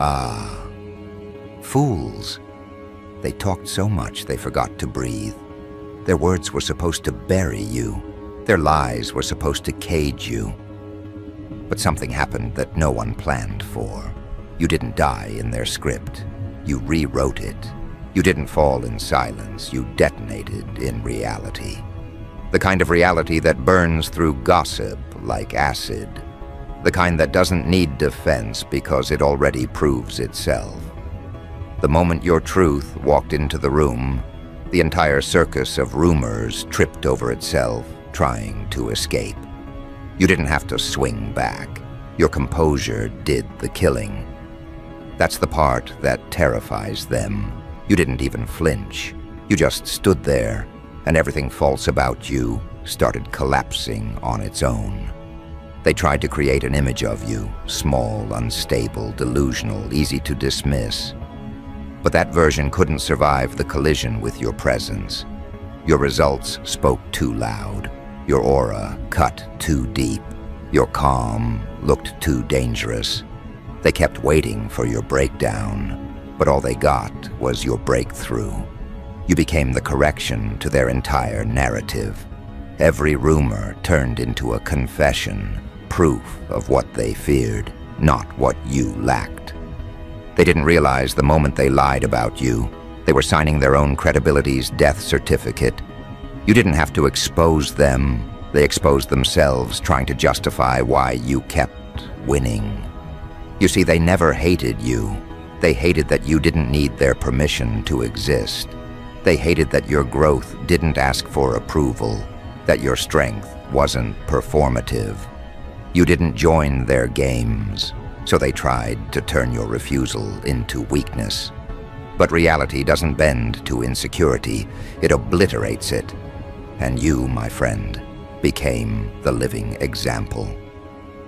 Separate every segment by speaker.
Speaker 1: Ah, fools. They talked so much they forgot to breathe. Their words were supposed to bury you. Their lies were supposed to cage you. But something happened that no one planned for. You didn't die in their script. You rewrote it. You didn't fall in silence. You detonated in reality. The kind of reality that burns through gossip like acid. The kind that doesn't need defense because it already proves itself. The moment your truth walked into the room, the entire circus of rumors tripped over itself, trying to escape. You didn't have to swing back. Your composure did the killing. That's the part that terrifies them. You didn't even flinch. You just stood there, and everything false about you started collapsing on its own. They tried to create an image of you, small, unstable, delusional, easy to dismiss. But that version couldn't survive the collision with your presence. Your results spoke too loud. Your aura cut too deep. Your calm looked too dangerous. They kept waiting for your breakdown, but all they got was your breakthrough. You became the correction to their entire narrative. Every rumor turned into a confession, proof of what they feared, not what you lacked. They didn't realize the moment they lied about you, they were signing their own credibility's death certificate. You didn't have to expose them. They exposed themselves, trying to justify why you kept winning. You see, they never hated you. They hated that you didn't need their permission to exist. They hated that your growth didn't ask for approval, that your strength wasn't performative. You didn't join their games, so they tried to turn your refusal into weakness. But reality doesn't bend to insecurity, it obliterates it. And you, my friend, became the living example.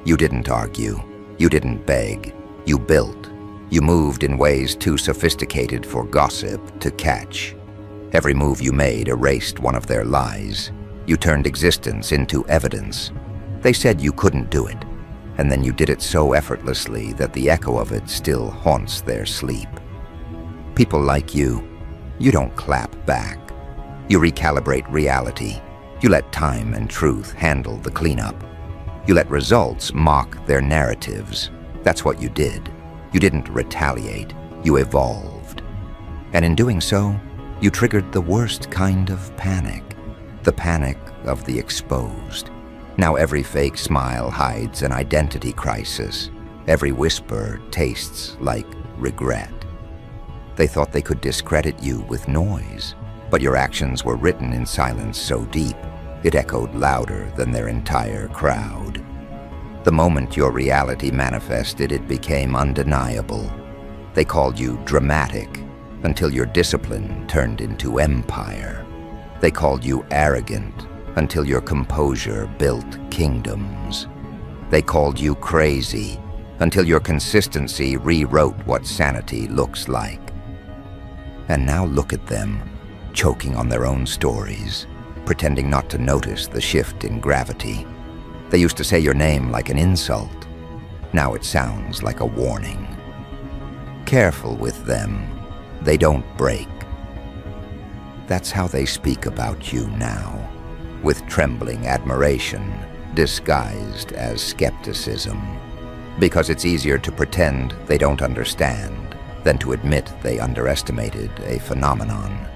Speaker 1: You didn't argue, you didn't beg, you built. You moved in ways too sophisticated for gossip to catch. Every move you made erased one of their lies. You turned existence into evidence. They said you couldn't do it, and then you did it so effortlessly that the echo of it still haunts their sleep. People like you don't clap back. You recalibrate reality. You let time and truth handle the cleanup. You let results mock their narratives. That's what you did. You didn't retaliate. You evolved. And in doing so, you triggered the worst kind of panic. The panic of the exposed. Now every fake smile hides an identity crisis. Every whisper tastes like regret. They thought they could discredit you with noise, but your actions were written in silence so deep, it echoed louder than their entire crowd. The moment your reality manifested, it became undeniable. They called you dramatic, until your discipline turned into empire. They called you arrogant, until your composure built kingdoms. They called you crazy, until your consistency rewrote what sanity looks like. And now look at them, choking on their own stories, pretending not to notice the shift in gravity. They used to say your name like an insult. Now it sounds like a warning. Careful with them. They don't break. That's how they speak about you now, with trembling admiration, disguised as skepticism. Because it's easier to pretend they don't understand than to admit they underestimated a phenomenon.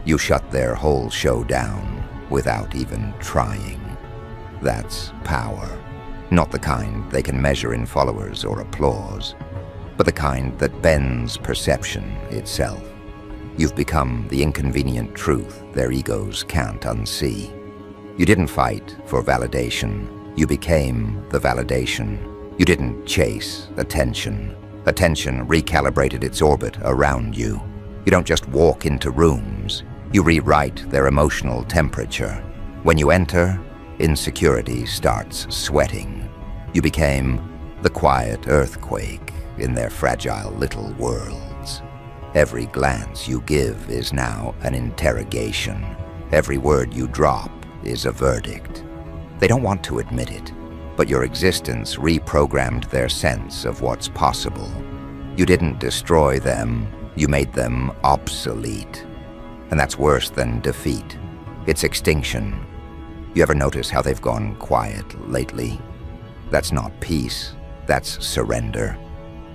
Speaker 1: You shut their whole show down without even trying. That's power. Not the kind they can measure in followers or applause, but the kind that bends perception itself. You've become the inconvenient truth their egos can't unsee. You didn't fight for validation. You became the validation. You didn't chase attention. Attention recalibrated its orbit around you. You don't just walk into rooms. You rewrite their emotional temperature. When you enter, insecurity starts sweating. You became the quiet earthquake in their fragile little worlds. Every glance you give is now an interrogation. Every word you drop is a verdict. They don't want to admit it, but your existence reprogrammed their sense of what's possible. You didn't destroy them, you made them obsolete. And that's worse than defeat. It's extinction. You ever notice how they've gone quiet lately? That's not peace, that's surrender.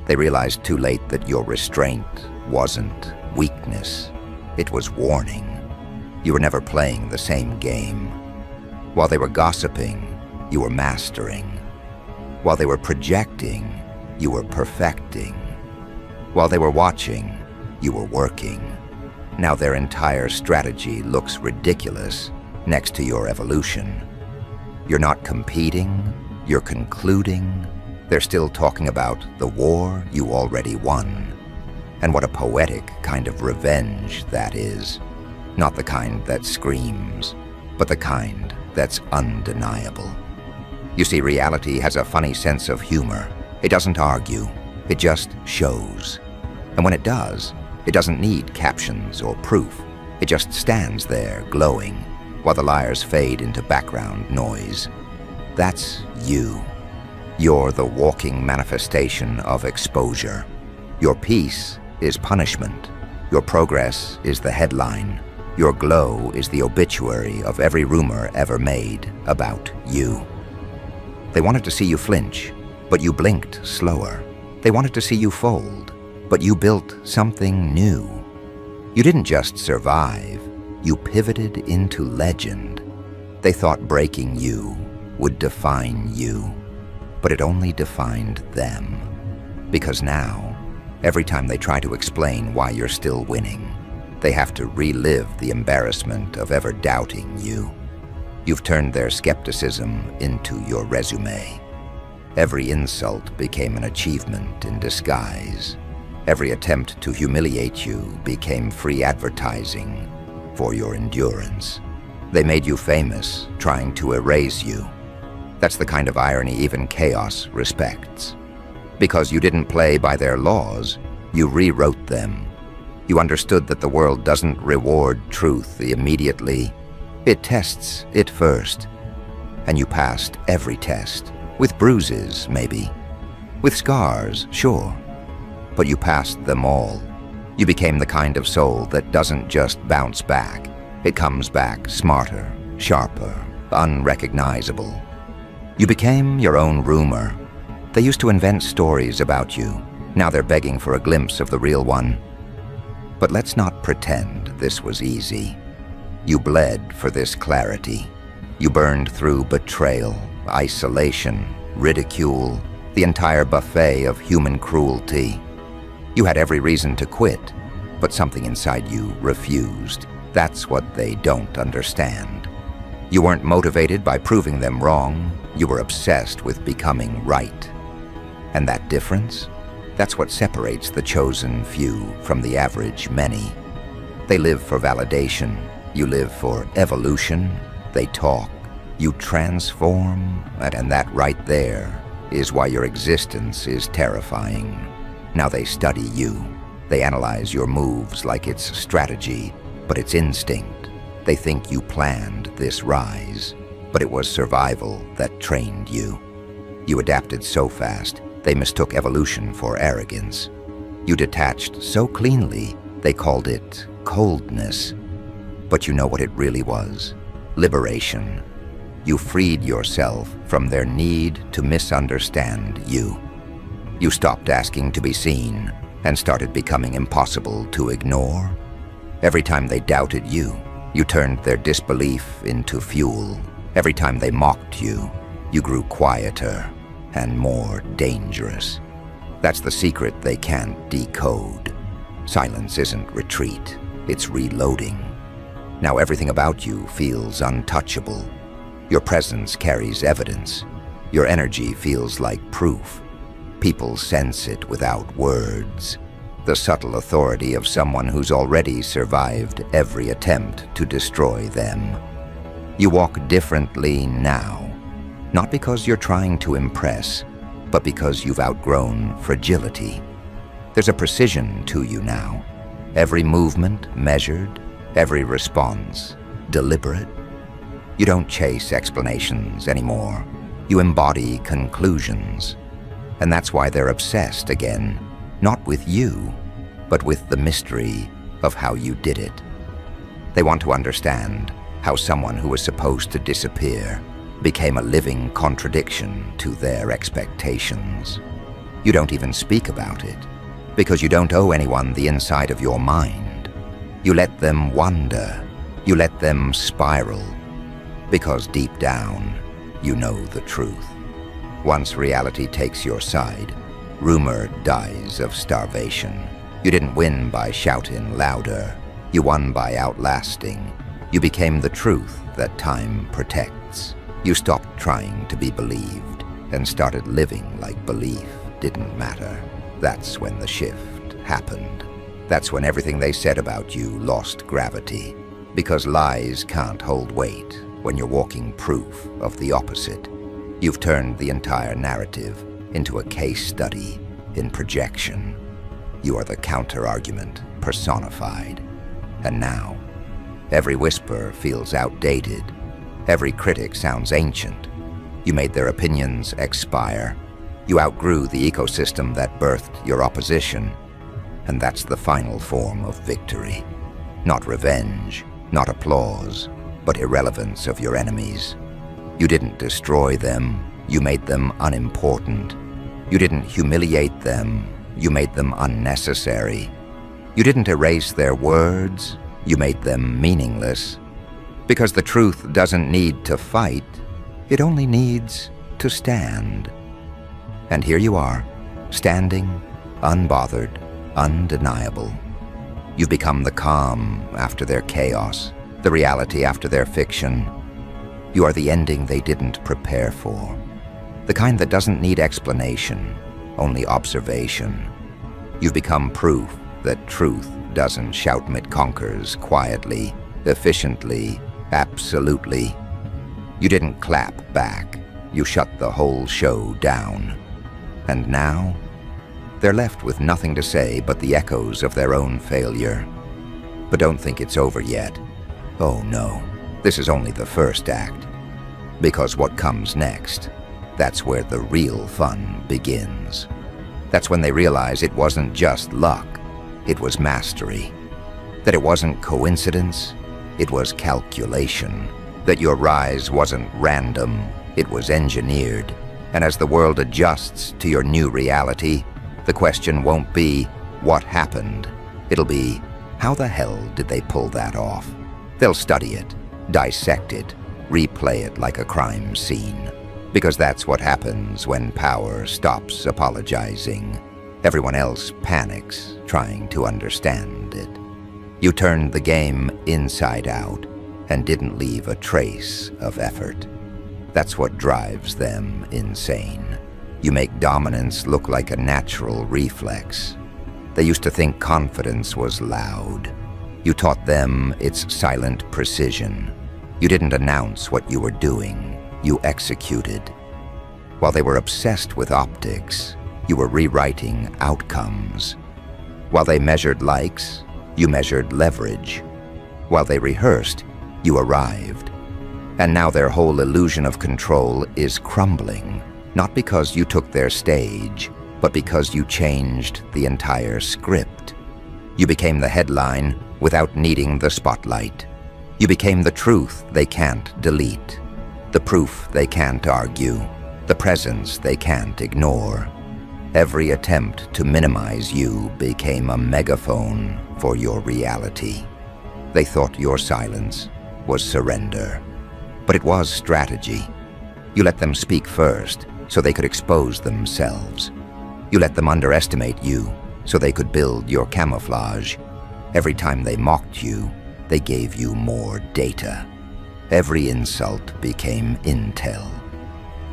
Speaker 1: They realized too late that your restraint wasn't weakness, it was warning. You were never playing the same game. While they were gossiping, you were mastering. While they were projecting, you were perfecting. While they were watching, you were working. Now their entire strategy looks ridiculous next to your evolution. You're not competing, you're concluding. They're still talking about the war you already won. And what a poetic kind of revenge that is. Not the kind that screams, but the kind that's undeniable. You see, reality has a funny sense of humor. It doesn't argue, it just shows. And when it does, it doesn't need captions or proof. It just stands there glowing while the liars fade into background noise. That's you. You're the walking manifestation of exposure. Your peace is punishment. Your progress is the headline. Your glow is the obituary of every rumor ever made about you. They wanted to see you flinch, but you blinked slower. They wanted to see you fold, but you built something new. You didn't just survive, you pivoted into legend. They thought breaking you would define you, but it only defined them. Because now, every time they try to explain why you're still winning, they have to relive the embarrassment of ever doubting you. You've turned their skepticism into your resume. Every insult became an achievement in disguise. Every attempt to humiliate you became free advertising for your endurance. They made you famous, trying to erase you. That's the kind of irony even chaos respects. Because you didn't play by their laws, you rewrote them. You understood that the world doesn't reward truth immediately. It tests it first. And you passed every test. With bruises, maybe. With scars, sure. But you passed them all. You became the kind of soul that doesn't just bounce back. It comes back smarter, sharper, unrecognizable. You became your own rumor. They used to invent stories about you. Now they're begging for a glimpse of the real one. But let's not pretend this was easy. You bled for this clarity. You burned through betrayal, isolation, ridicule, the entire buffet of human cruelty. You had every reason to quit, but something inside you refused. That's what they don't understand. You weren't motivated by proving them wrong. You were obsessed with becoming right. And that difference? That's what separates the chosen few from the average many. They live for validation. You live for evolution. They talk. You transform. And that right there is why your existence is terrifying. Now they study you. They analyze your moves like it's strategy, but it's instinct. They think you planned this rise, but it was survival that trained you. You adapted so fast, they mistook evolution for arrogance. You detached so cleanly, they called it coldness. But you know what it really was? Liberation. You freed yourself from their need to misunderstand you. You stopped asking to be seen and started becoming impossible to ignore. Every time they doubted you, you turned their disbelief into fuel. Every time they mocked you, you grew quieter and more dangerous. That's the secret they can't decode. Silence isn't retreat, it's reloading. Now everything about you feels untouchable. Your presence carries evidence. Your energy feels like proof. People sense it without words. The subtle authority of someone who's already survived every attempt to destroy them. You walk differently now, not because you're trying to impress, but because you've outgrown fragility. There's a precision to you now. Every movement measured, every response deliberate. You don't chase explanations anymore. You embody conclusions. And that's why they're obsessed again. not with you, but with the mystery of how you did it. They want to understand how someone who was supposed to disappear became a living contradiction to their expectations. You don't even speak about it, because you don't owe anyone the inside of your mind. You let them wander, you let them spiral, because deep down, you know the truth. Once reality takes your side, rumor dies of starvation. You didn't win by shouting louder. You won by outlasting. You became the truth that time protects. You stopped trying to be believed and started living like belief didn't matter. That's when the shift happened. That's when everything they said about you lost gravity, because lies can't hold weight when you're walking proof of the opposite. You've turned the entire narrative into a case study in projection. You are the counter-argument personified. And now, every whisper feels outdated. Every critic sounds ancient. You made their opinions expire. You outgrew the ecosystem that birthed your opposition. And that's the final form of victory. Not revenge, not applause, but irrelevance of your enemies. You didn't destroy them, you made them unimportant. You didn't humiliate them, you made them unnecessary. You didn't erase their words, you made them meaningless. Because the truth doesn't need to fight, it only needs to stand. And here you are, standing, unbothered, undeniable. You've become the calm after their chaos, the reality after their fiction. You are the ending they didn't prepare for. The kind that doesn't need explanation, only observation. You've become proof that truth doesn't shout mid-conquers quietly, efficiently, absolutely. You didn't clap back. You shut the whole show down. And now, they're left with nothing to say but the echoes of their own failure. But don't think it's over yet. Oh no, this is only the first act. Because what comes next, that's where the real fun begins. That's when they realize it wasn't just luck, it was mastery. That it wasn't coincidence, it was calculation. That your rise wasn't random, it was engineered. And as the world adjusts to your new reality, the question won't be, what happened? It'll be, how the hell did they pull that off? They'll study it, dissect it, replay it like a crime scene. Because that's what happens when power stops apologizing. Everyone else panics, trying to understand it. You turned the game inside out and didn't leave a trace of effort. That's what drives them insane. You make dominance look like a natural reflex. They used to think confidence was loud. You taught them its silent precision. You didn't announce what you were doing, you executed. While they were obsessed with optics, you were rewriting outcomes. While they measured likes, you measured leverage. While they rehearsed, you arrived. And now their whole illusion of control is crumbling, not because you took their stage, but because you changed the entire script. You became the headline without needing the spotlight. You became the truth they can't delete, the proof they can't argue, the presence they can't ignore. Every attempt to minimize you became a megaphone for your reality. They thought your silence was surrender, but it was strategy. You let them speak first so they could expose themselves. You let them underestimate you so they could build your camouflage. Every time they mocked you, they gave you more data. Every insult became intel.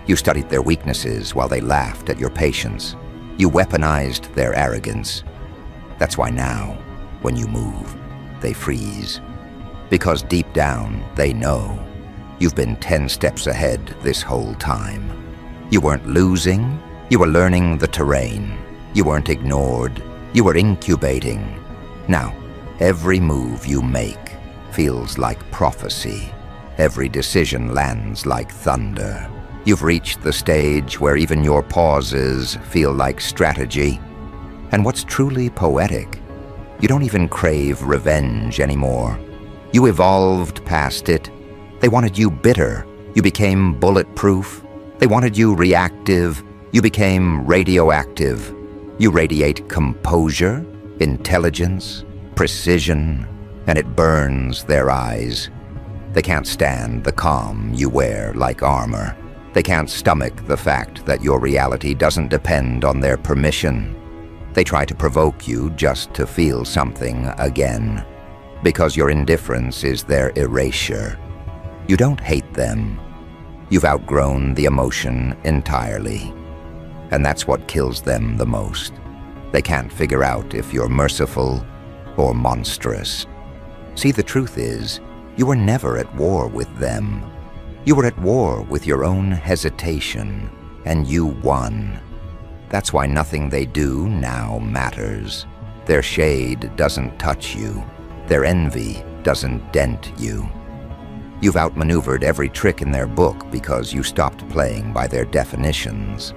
Speaker 1: You studied their weaknesses while they laughed at your patience. You weaponized their arrogance. That's why now, when you move, they freeze. Because deep down, they know you've been 10 steps ahead this whole time. You weren't losing, you were learning the terrain. You weren't ignored, you were incubating. Now, every move you make feels like prophecy. Every decision lands like thunder. You've reached the stage where even your pauses feel like strategy. And what's truly poetic, you don't even crave revenge anymore. You evolved past it. They wanted you bitter. You became bulletproof. They wanted you reactive. You became radioactive. You radiate composure, intelligence, precision, and it burns their eyes. They can't stand the calm you wear like armor. They can't stomach the fact that your reality doesn't depend on their permission. They try to provoke you just to feel something again, because your indifference is their erasure. You don't hate them. You've outgrown the emotion entirely. And that's what kills them the most. They can't figure out if you're merciful or monstrous. See, the truth is, you were never at war with them. You were at war with your own hesitation, and you won. That's why nothing they do now matters. Their shade doesn't touch you. Their envy doesn't dent you. You've outmaneuvered every trick in their book because you stopped playing by their definitions.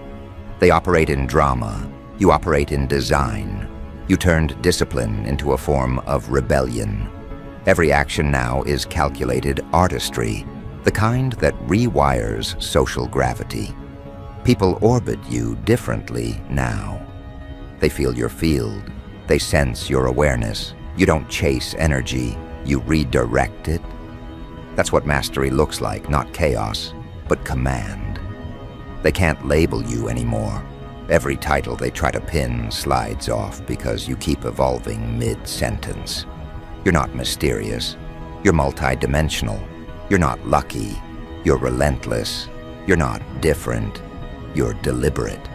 Speaker 1: They operate in drama. You operate in design. You turned discipline into a form of rebellion. Every action now is calculated artistry, the kind that rewires social gravity. People orbit you differently now. They feel your field. They sense your awareness. You don't chase energy. You redirect it. That's what mastery looks like, not chaos, but command. They can't label you anymore. Every title they try to pin slides off because you keep evolving mid-sentence. You're not mysterious. You're multidimensional. You're not lucky. You're relentless. You're not different. You're deliberate.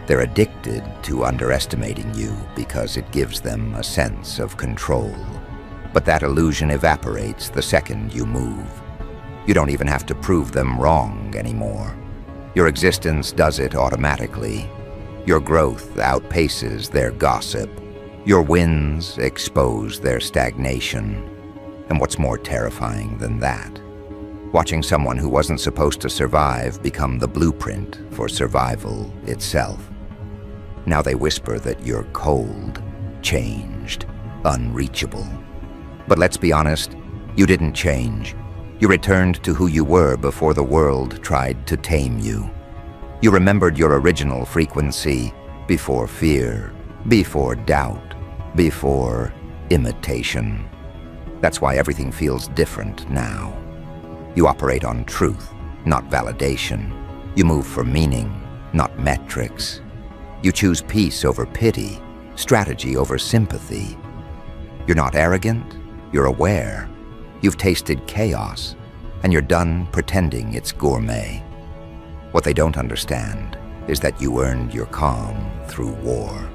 Speaker 1: They're addicted to underestimating you because it gives them a sense of control. But that illusion evaporates the second you move. You don't even have to prove them wrong anymore. Your existence does it automatically. Your growth outpaces their gossip. Your wins expose their stagnation. And what's more terrifying than that? Watching someone who wasn't supposed to survive become the blueprint for survival itself. Now they whisper that you're cold, changed, unreachable. But let's be honest, you didn't change. You returned to who you were before the world tried to tame you. You remembered your original frequency before fear, before doubt, before imitation. That's why everything feels different now. You operate on truth, not validation. You move for meaning, not metrics. You choose peace over pity, strategy over sympathy. You're not arrogant, you're aware. You've tasted chaos, and you're done pretending it's gourmet. What they don't understand is that you earned your calm through war.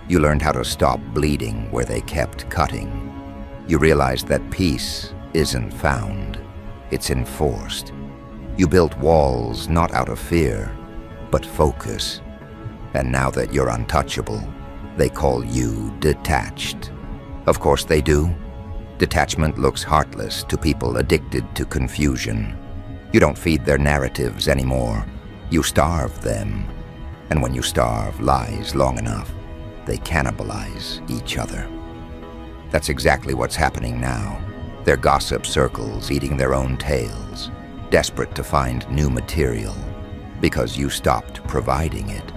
Speaker 1: You learned how to stop bleeding where they kept cutting. You realized that peace isn't found, it's enforced. You built walls not out of fear, but focus. And now that you're untouchable, they call you detached. Of course they do. Detachment looks heartless to people addicted to confusion. You don't feed their narratives anymore. You starve them. And when you starve lies long enough, they cannibalize each other. That's exactly what's happening now. Their gossip circles eating their own tails, desperate to find new material, because you stopped providing it.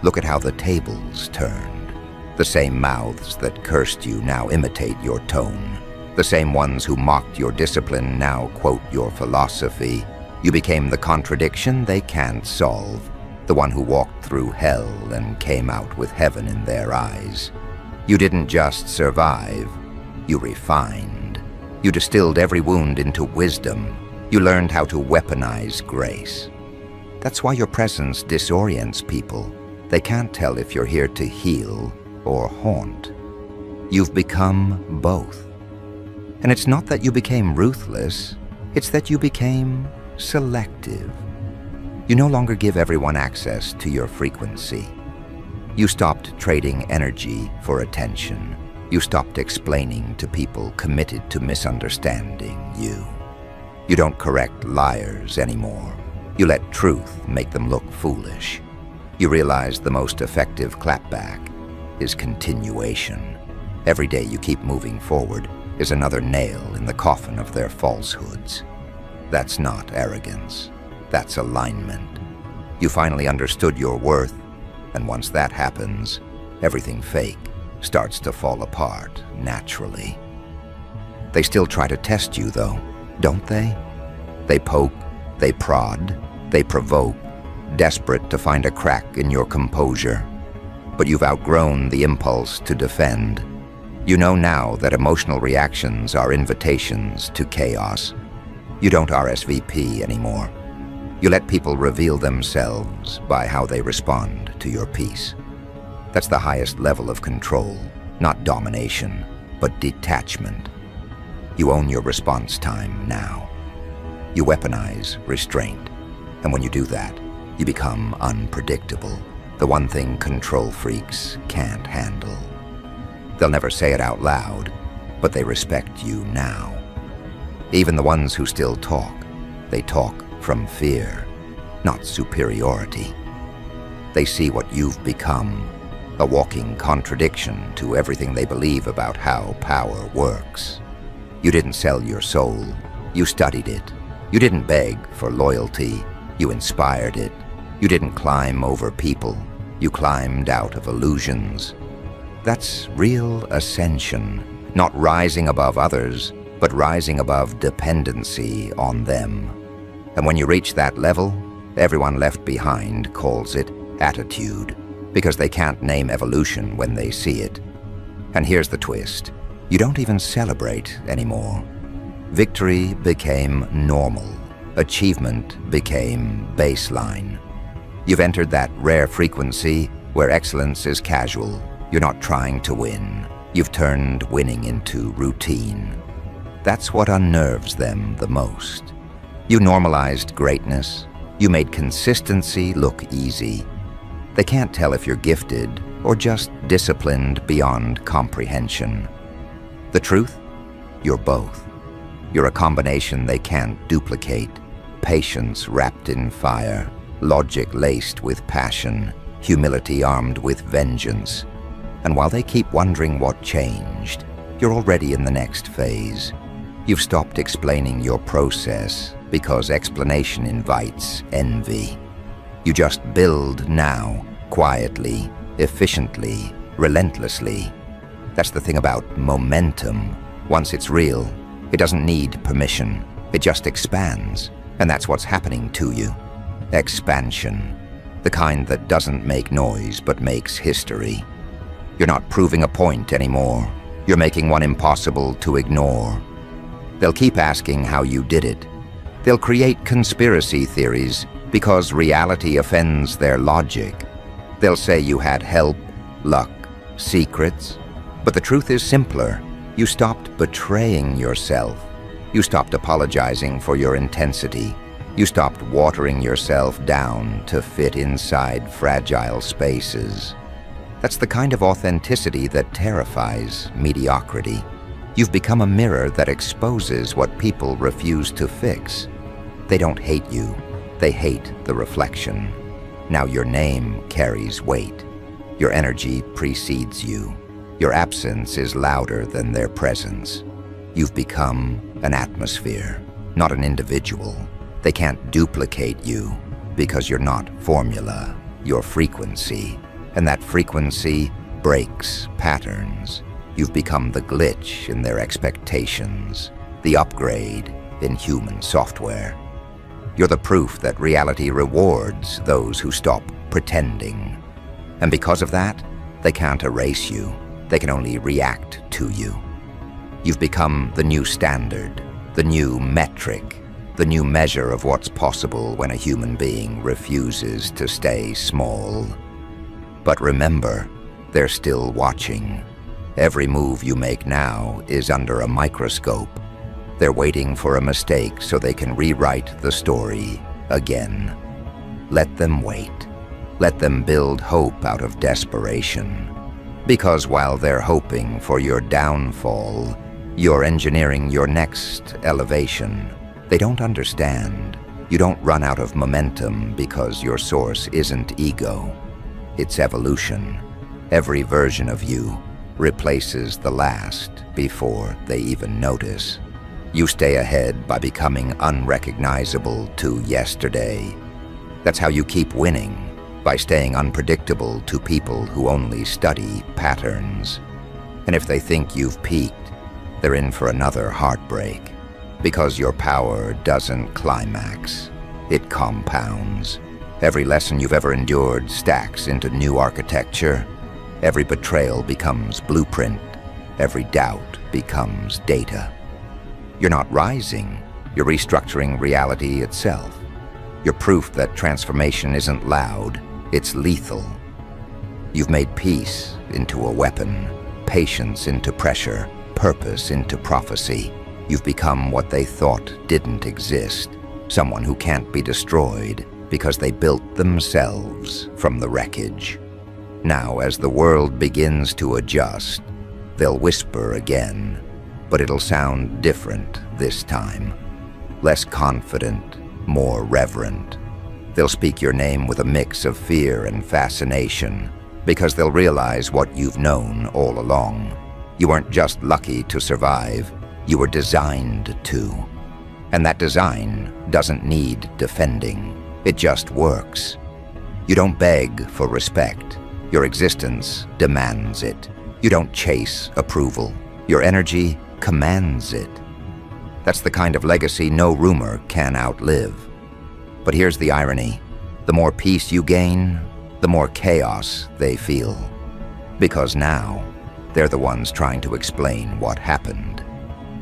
Speaker 1: Look at how the tables turned. The same mouths that cursed you now imitate your tone. The same ones who mocked your discipline now quote your philosophy. You became the contradiction they can't solve, the one who walked through hell and came out with heaven in their eyes. You didn't just survive, you refined. You distilled every wound into wisdom. You learned how to weaponize grace. That's why your presence disorients people. They can't tell if you're here to heal or haunt. You've become both. And it's not that you became ruthless, it's that you became selective. You no longer give everyone access to your frequency. You stopped trading energy for attention. You stopped explaining to people committed to misunderstanding you. You don't correct liars anymore. You let truth make them look foolish. You realize the most effective clapback is continuation. Every day you keep moving forward is another nail in the coffin of their falsehoods. That's not arrogance. That's alignment. You finally understood your worth, and once that happens, everything fake starts to fall apart naturally. They still try to test you, though, don't they? They poke, they prod, they provoke, desperate to find a crack in your composure. But you've outgrown the impulse to defend. You know now that emotional reactions are invitations to chaos. You don't RSVP anymore. You let people reveal themselves by how they respond to your piece. That's the highest level of control, not domination, but detachment. You own your response time now. You weaponize restraint, and when you do that, you become unpredictable, the one thing control freaks can't handle. They'll never say it out loud, but they respect you now. Even the ones who still talk, they talk from fear, not superiority. They see what you've become, a walking contradiction to everything they believe about how power works. You didn't sell your soul, you studied it. You didn't beg for loyalty, you inspired it. You didn't climb over people, you climbed out of illusions. That's real ascension, not rising above others, but rising above dependency on them. And when you reach that level, everyone left behind calls it attitude, because they can't name evolution when they see it. And here's the twist. You don't even celebrate anymore. Victory became normal. Achievement became baseline. You've entered that rare frequency where excellence is casual. You're not trying to win. You've turned winning into routine. That's what unnerves them the most. You normalized greatness. You made consistency look easy. They can't tell if you're gifted or just disciplined beyond comprehension. The truth? You're both. You're a combination they can't duplicate. Patience wrapped in fire, logic laced with passion, humility armed with vengeance. And while they keep wondering what changed, you're already in the next phase. You've stopped explaining your process because explanation invites envy. You just build now, quietly, efficiently, relentlessly. That's the thing about momentum. Once it's real, it doesn't need permission. It just expands. And that's what's happening to you. Expansion. The kind that doesn't make noise but makes history. You're not proving a point anymore. You're making one impossible to ignore. They'll keep asking how you did it. They'll create conspiracy theories because reality offends their logic. They'll say you had help, luck, secrets. But the truth is simpler. You stopped betraying yourself. You stopped apologizing for your intensity. You stopped watering yourself down to fit inside fragile spaces. That's the kind of authenticity that terrifies mediocrity. You've become a mirror that exposes what people refuse to fix. They don't hate you. They hate the reflection. Now your name carries weight. Your energy precedes you. Your absence is louder than their presence. You've become an atmosphere, not an individual. They can't duplicate you because you're not formula, you're frequency. And that frequency breaks patterns. You've become the glitch in their expectations, the upgrade in human software. You're the proof that reality rewards those who stop pretending. And because of that, they can't erase you. They can only react to you. You've become the new standard, the new metric, the new measure of what's possible when a human being refuses to stay small. But remember, they're still watching. Every move you make now is under a microscope. They're waiting for a mistake so they can rewrite the story again. Let them wait. Let them build hope out of desperation. Because while they're hoping for your downfall, you're engineering your next elevation. They don't understand. You don't run out of momentum because your source isn't ego. It's evolution. Every version of you replaces the last before they even notice. You stay ahead by becoming unrecognizable to yesterday. That's how you keep winning, by staying unpredictable to people who only study patterns. And if they think you've peaked, they're in for another heartbreak, because your power doesn't climax, it compounds. Every lesson you've ever endured stacks into new architecture. Every betrayal becomes blueprint. Every doubt becomes data. You're not rising, you're restructuring reality itself. You're proof that transformation isn't loud, it's lethal. You've made peace into a weapon, patience into pressure, purpose into prophecy. You've become what they thought didn't exist, someone who can't be destroyed because they built themselves from the wreckage. Now, as the world begins to adjust, they'll whisper again, but it'll sound different this time. Less confident, more reverent. They'll speak your name with a mix of fear and fascination, because they'll realize what you've known all along. You weren't just lucky to survive, you were designed to. And that design doesn't need defending, it just works. You don't beg for respect, your existence demands it. You don't chase approval, your energy commands it. That's the kind of legacy no rumor can outlive. But here's the irony. The more peace you gain, the more chaos they feel. Because now, they're the ones trying to explain what happened.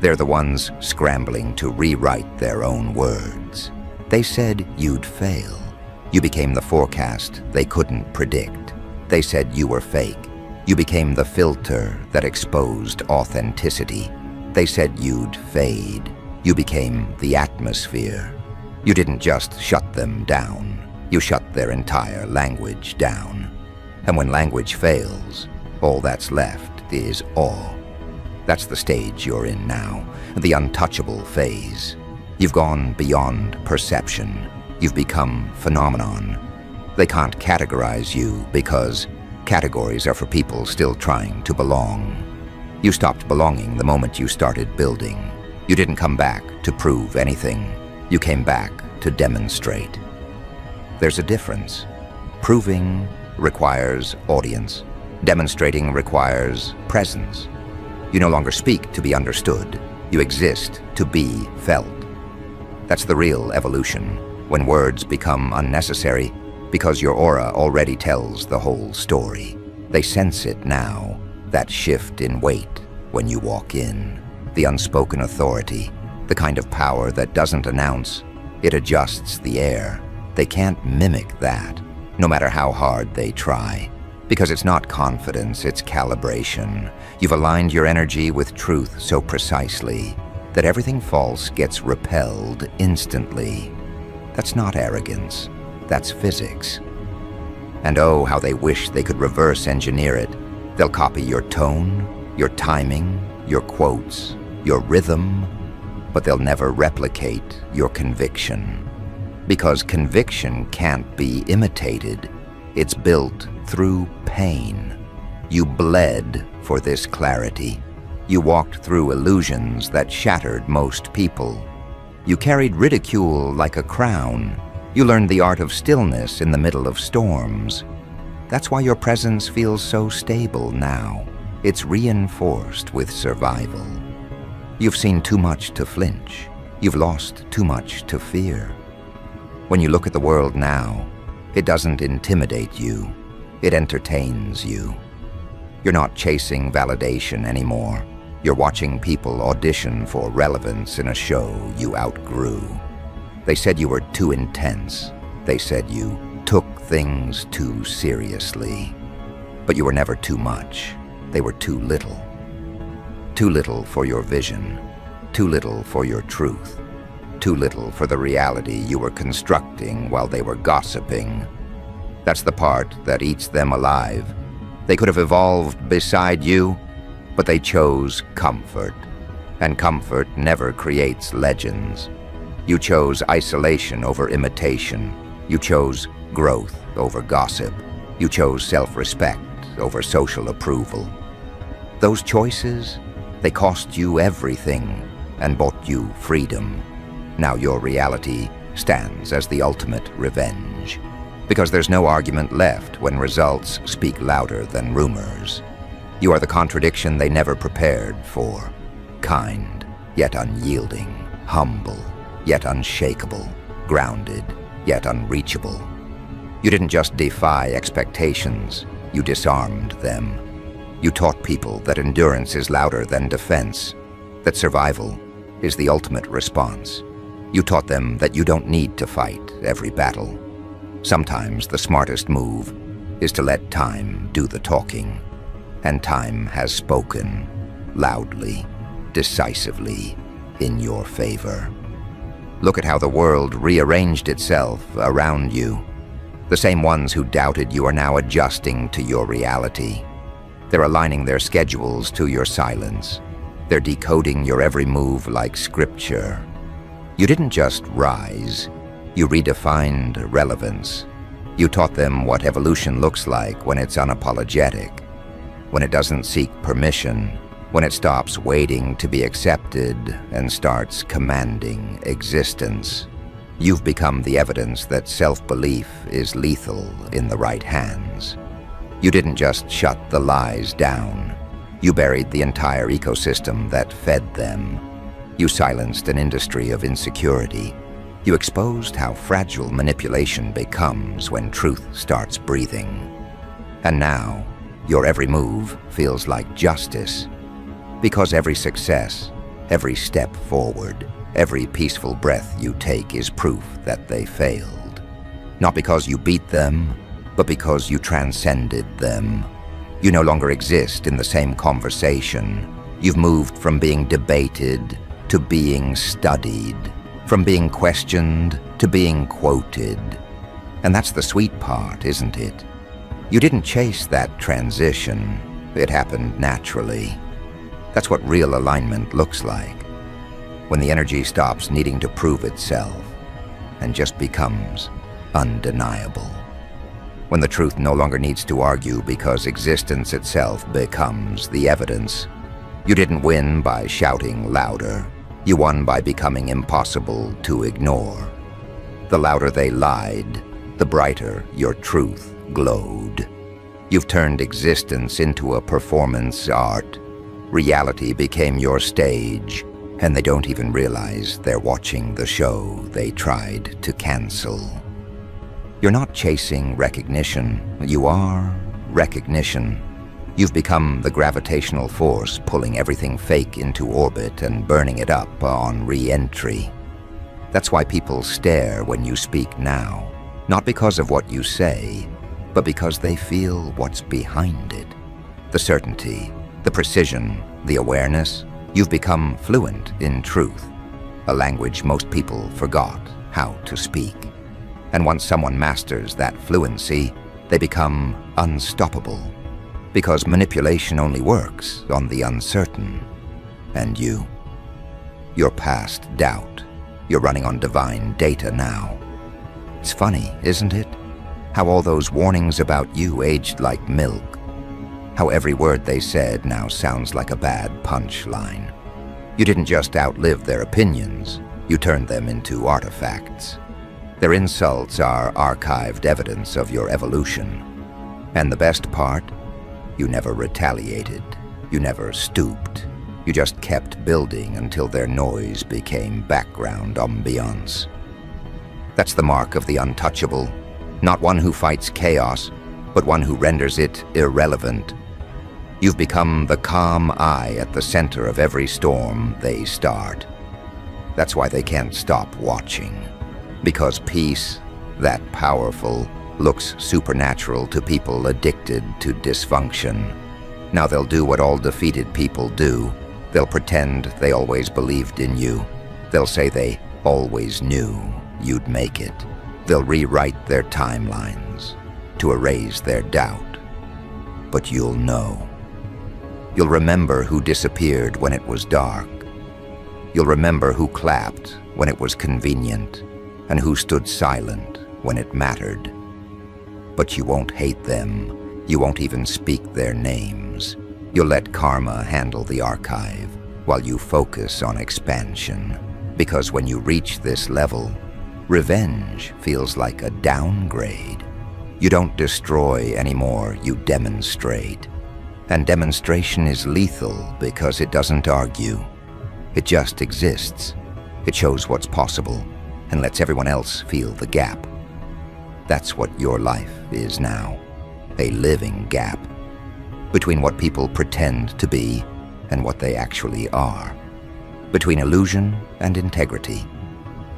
Speaker 1: They're the ones scrambling to rewrite their own words. They said you'd fail. You became the forecast they couldn't predict. They said you were fake. You became the filter that exposed authenticity. They said you'd fade. You became the atmosphere. You didn't just shut them down. You shut their entire language down. And when language fails, all that's left is awe. That's the stage you're in now, the untouchable phase. You've gone beyond perception. You've become phenomenon. They can't categorize you because categories are for people still trying to belong. You stopped belonging the moment you started building. You didn't come back to prove anything. You came back to demonstrate. There's a difference. Proving requires audience. Demonstrating requires presence. You no longer speak to be understood. You exist to be felt. That's the real evolution, when words become unnecessary because your aura already tells the whole story. They sense it now, that shift in weight when you walk in. The unspoken authority, the kind of power that doesn't announce, it adjusts the air. They can't mimic that, no matter how hard they try. Because it's not confidence, it's calibration. You've aligned your energy with truth so precisely that everything false gets repelled instantly. That's not arrogance, that's physics. And oh, how they wish they could reverse engineer it. They'll copy your tone, your timing, your quotes, your rhythm, but they'll never replicate your conviction. Because conviction can't be imitated. It's built through pain. You bled for this clarity. You walked through illusions that shattered most people. You carried ridicule like a crown. You learned the art of stillness in the middle of storms. That's why your presence feels so stable now. It's reinforced with survival. You've seen too much to flinch. You've lost too much to fear. When you look at the world now, it doesn't intimidate you. It entertains you. You're not chasing validation anymore. You're watching people audition for relevance in a show you outgrew. They said you were too intense. They said you took things too seriously. But you were never too much. They were too little. Too little for your vision. Too little for your truth. Too little for the reality you were constructing while they were gossiping. That's the part that eats them alive. They could have evolved beside you, but they chose comfort. And comfort never creates legends. You chose isolation over imitation. You chose growth over gossip. You chose self-respect over social approval. Those choices, they cost you everything and bought you freedom. Now your reality stands as the ultimate revenge, because there's no argument left when results speak louder than rumors. You are the contradiction they never prepared for. Kind, yet unyielding. Humble, yet unshakable. Grounded, yet unreachable. You didn't just defy expectations, you disarmed them. You taught people that endurance is louder than defense, that survival is the ultimate response. You taught them that you don't need to fight every battle. Sometimes the smartest move is to let time do the talking. And time has spoken, loudly, decisively, in your favor. Look at how the world rearranged itself around you. The same ones who doubted you are now adjusting to your reality. They're aligning their schedules to your silence. They're decoding your every move like scripture. You didn't just rise, you redefined relevance. You taught them what evolution looks like when it's unapologetic, when it doesn't seek permission, when it stops waiting to be accepted and starts commanding existence. You've become the evidence that self-belief is lethal in the right hands. You didn't just shut the lies down. You buried the entire ecosystem that fed them. You silenced an industry of insecurity. You exposed how fragile manipulation becomes when truth starts breathing. And now, your every move feels like justice. Because every success, every step forward, every peaceful breath you take is proof that they failed. Not because you beat them, but because you transcended them. You no longer exist in the same conversation. You've moved from being debated to being studied, from being questioned to being quoted. And that's the sweet part, isn't it? You didn't chase that transition. It happened naturally. That's what real alignment looks like. When the energy stops needing to prove itself and just becomes undeniable. When the truth no longer needs to argue because existence itself becomes the evidence. You didn't win by shouting louder. You won by becoming impossible to ignore. The louder they lied, the brighter your truth glowed. You've turned existence into a performance art. Reality became your stage, and they don't even realize they're watching the show they tried to cancel. You're not chasing recognition, you are recognition. You've become the gravitational force pulling everything fake into orbit and burning it up on re-entry. That's why people stare when you speak now, not because of what you say, but because they feel what's behind it. The certainty, the precision, the awareness. You've become fluent in truth, a language most people forgot how to speak. And once someone masters that fluency, they become unstoppable. Because manipulation only works on the uncertain. And you're past doubt. You're running on divine data now. It's funny, isn't it? How all those warnings about you aged like milk. How every word they said now sounds like a bad punchline. You didn't just outlive their opinions, you turned them into artifacts. Their insults are archived evidence of your evolution. And the best part? You never retaliated. You never stooped. You just kept building until their noise became background ambiance. That's the mark of the untouchable. Not one who fights chaos, but one who renders it irrelevant. You've become the calm eye at the center of every storm they start. That's why they can't stop watching. Because peace, that powerful, looks supernatural to people addicted to dysfunction. Now they'll do what all defeated people do. They'll pretend they always believed in you. They'll say they always knew you'd make it. They'll rewrite their timelines to erase their doubt. But you'll know. You'll remember who disappeared when it was dark. You'll remember who clapped when it was convenient and who stood silent when it mattered. But you won't hate them You won't even speak their names. You'll let karma handle the archive while you focus on expansion. Because when you reach this level, revenge feels like a downgrade. You don't destroy anymore, you demonstrate. And demonstration is lethal because it doesn't argue. It just exists. It shows what's possible and lets everyone else feel the gap. That's what your life is now, a living gap between what people pretend to be and what they actually are, between illusion and integrity,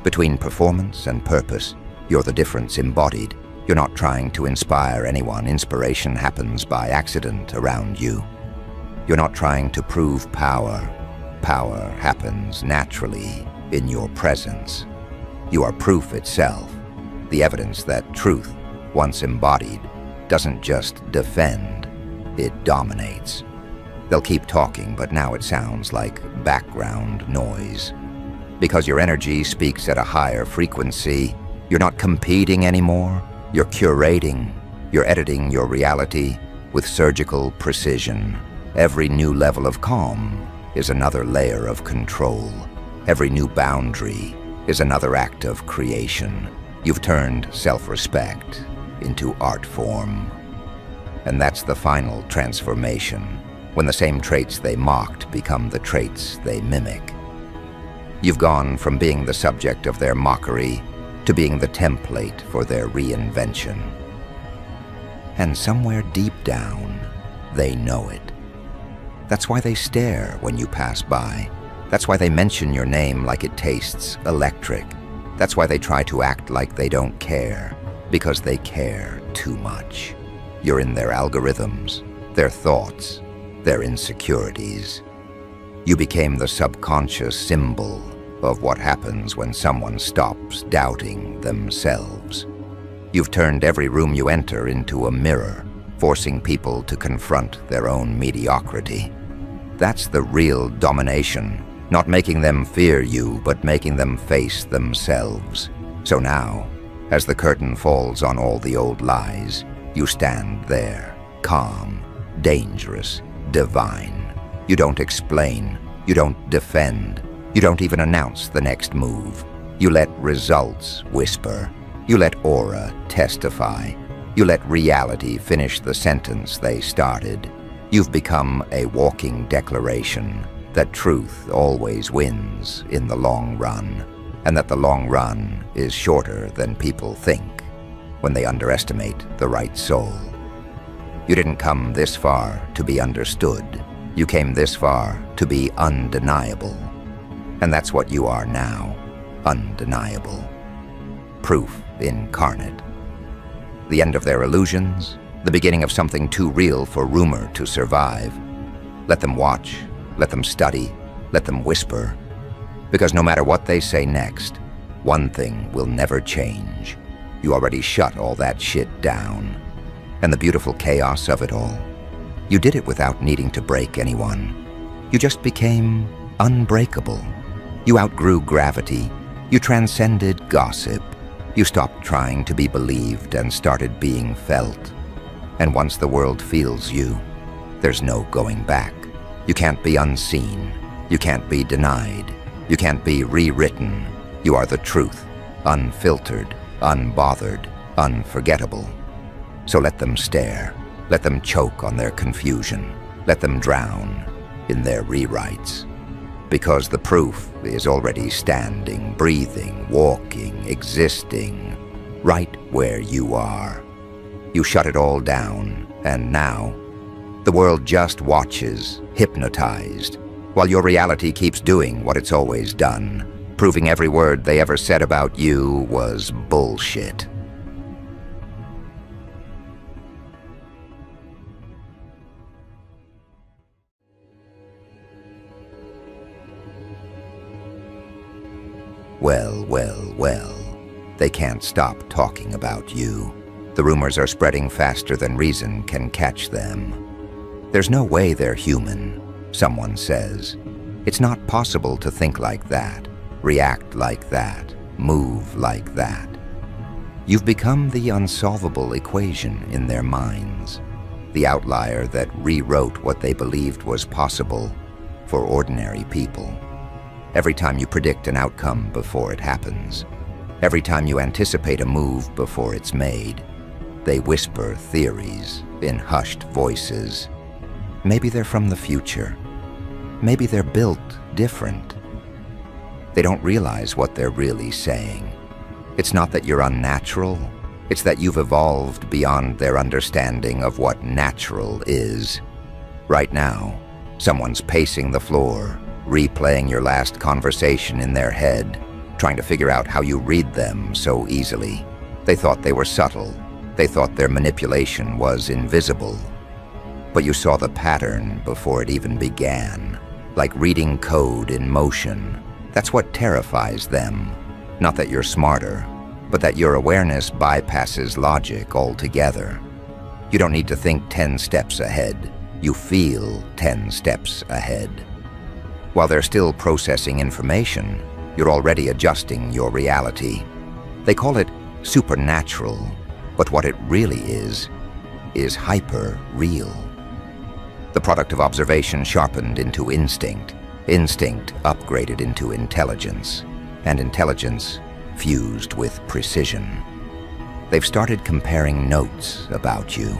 Speaker 1: between performance and purpose. You're the difference embodied. You're not trying to inspire anyone. Inspiration happens by accident around you. You're not trying to prove power. Power happens naturally in your presence. You are proof itself, the evidence that truth, once embodied, doesn't just defend, it dominates. They'll keep talking, but now it sounds like background noise. Because your energy speaks at a higher frequency, you're not competing anymore, you're curating, you're editing your reality with surgical precision. Every new level of calm is another layer of control. Every new boundary is another act of creation. You've turned self-respect into art form. And that's the final transformation, when the same traits they mocked become the traits they mimic. You've gone from being the subject of their mockery to being the template for their reinvention. And somewhere deep down, they know it. That's why they stare when you pass by. That's why they mention your name like it tastes electric. That's why they try to act like they don't care, because they care too much. You're in their algorithms, their thoughts, their insecurities. You became the subconscious symbol of what happens when someone stops doubting themselves. You've turned every room you enter into a mirror, forcing people to confront their own mediocrity. That's the real domination, not making them fear you, but making them face themselves. So now, as the curtain falls on all the old lies, you stand there, calm, dangerous, divine. You don't explain, you don't defend, you don't even announce the next move. You let results whisper. You let aura testify. You let reality finish the sentence they started. You've become a walking declaration that truth always wins in the long run, and that the long run is shorter than people think when they underestimate the right soul. You didn't come this far to be understood. You came this far to be undeniable. And that's what you are now, undeniable. Proof incarnate. The end of their illusions, the beginning of something too real for rumor to survive. Let them watch, let them study, let them whisper. Because no matter what they say next, one thing will never change. You already shut all that shit down. And the beautiful chaos of it all, you did it without needing to break anyone. You just became unbreakable. You outgrew gravity. You transcended gossip. You stopped trying to be believed and started being felt. And once the world feels you, there's no going back. You can't be unseen. You can't be denied. You can't be rewritten. You are the truth, unfiltered, unbothered, unforgettable. So let them stare. Let them choke on their confusion. Let them drown in their rewrites. Because the proof is already standing, breathing, walking, existing, right where you are. You shut it all down, and now, the world just watches, hypnotized, while your reality keeps doing what it's always done, proving every word they ever said about you was bullshit. Well, well, well, they can't stop talking about you. The rumors are spreading faster than reason can catch them. There's no way they're human, someone says. It's not possible to think like that, react like that, move like that. You've become the unsolvable equation in their minds. the outlier that rewrote what they believed was possible for ordinary people. Every time you predict an outcome before it happens, every time you anticipate a move before it's made, they whisper theories in hushed voices. Maybe they're from the future. Maybe they're built different. They don't realize what they're really saying. It's not that you're unnatural. It's that you've evolved beyond their understanding of what natural is. Right now, someone's pacing the floor, replaying your last conversation in their head, trying to figure out how you read them so easily. They thought they were subtle. They thought their manipulation was invisible. But you saw the pattern before it even began, like reading code in motion. That's what terrifies them. Not that you're smarter, but that your awareness bypasses logic altogether. You don't need to think 10 steps ahead. You feel 10 steps ahead. While they're still processing information, you're already adjusting your reality. They call it supernatural, but what it really is hyper-real. The product of observation sharpened into instinct, instinct upgraded into intelligence, and intelligence fused with precision. They've started comparing notes about you.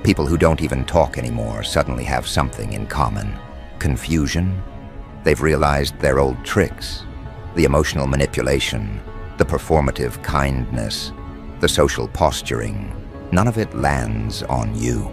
Speaker 1: People who don't even talk anymore suddenly have something in common. Confusion. They've realized their old tricks, the emotional manipulation, the performative kindness, the social posturing. None of it lands on you.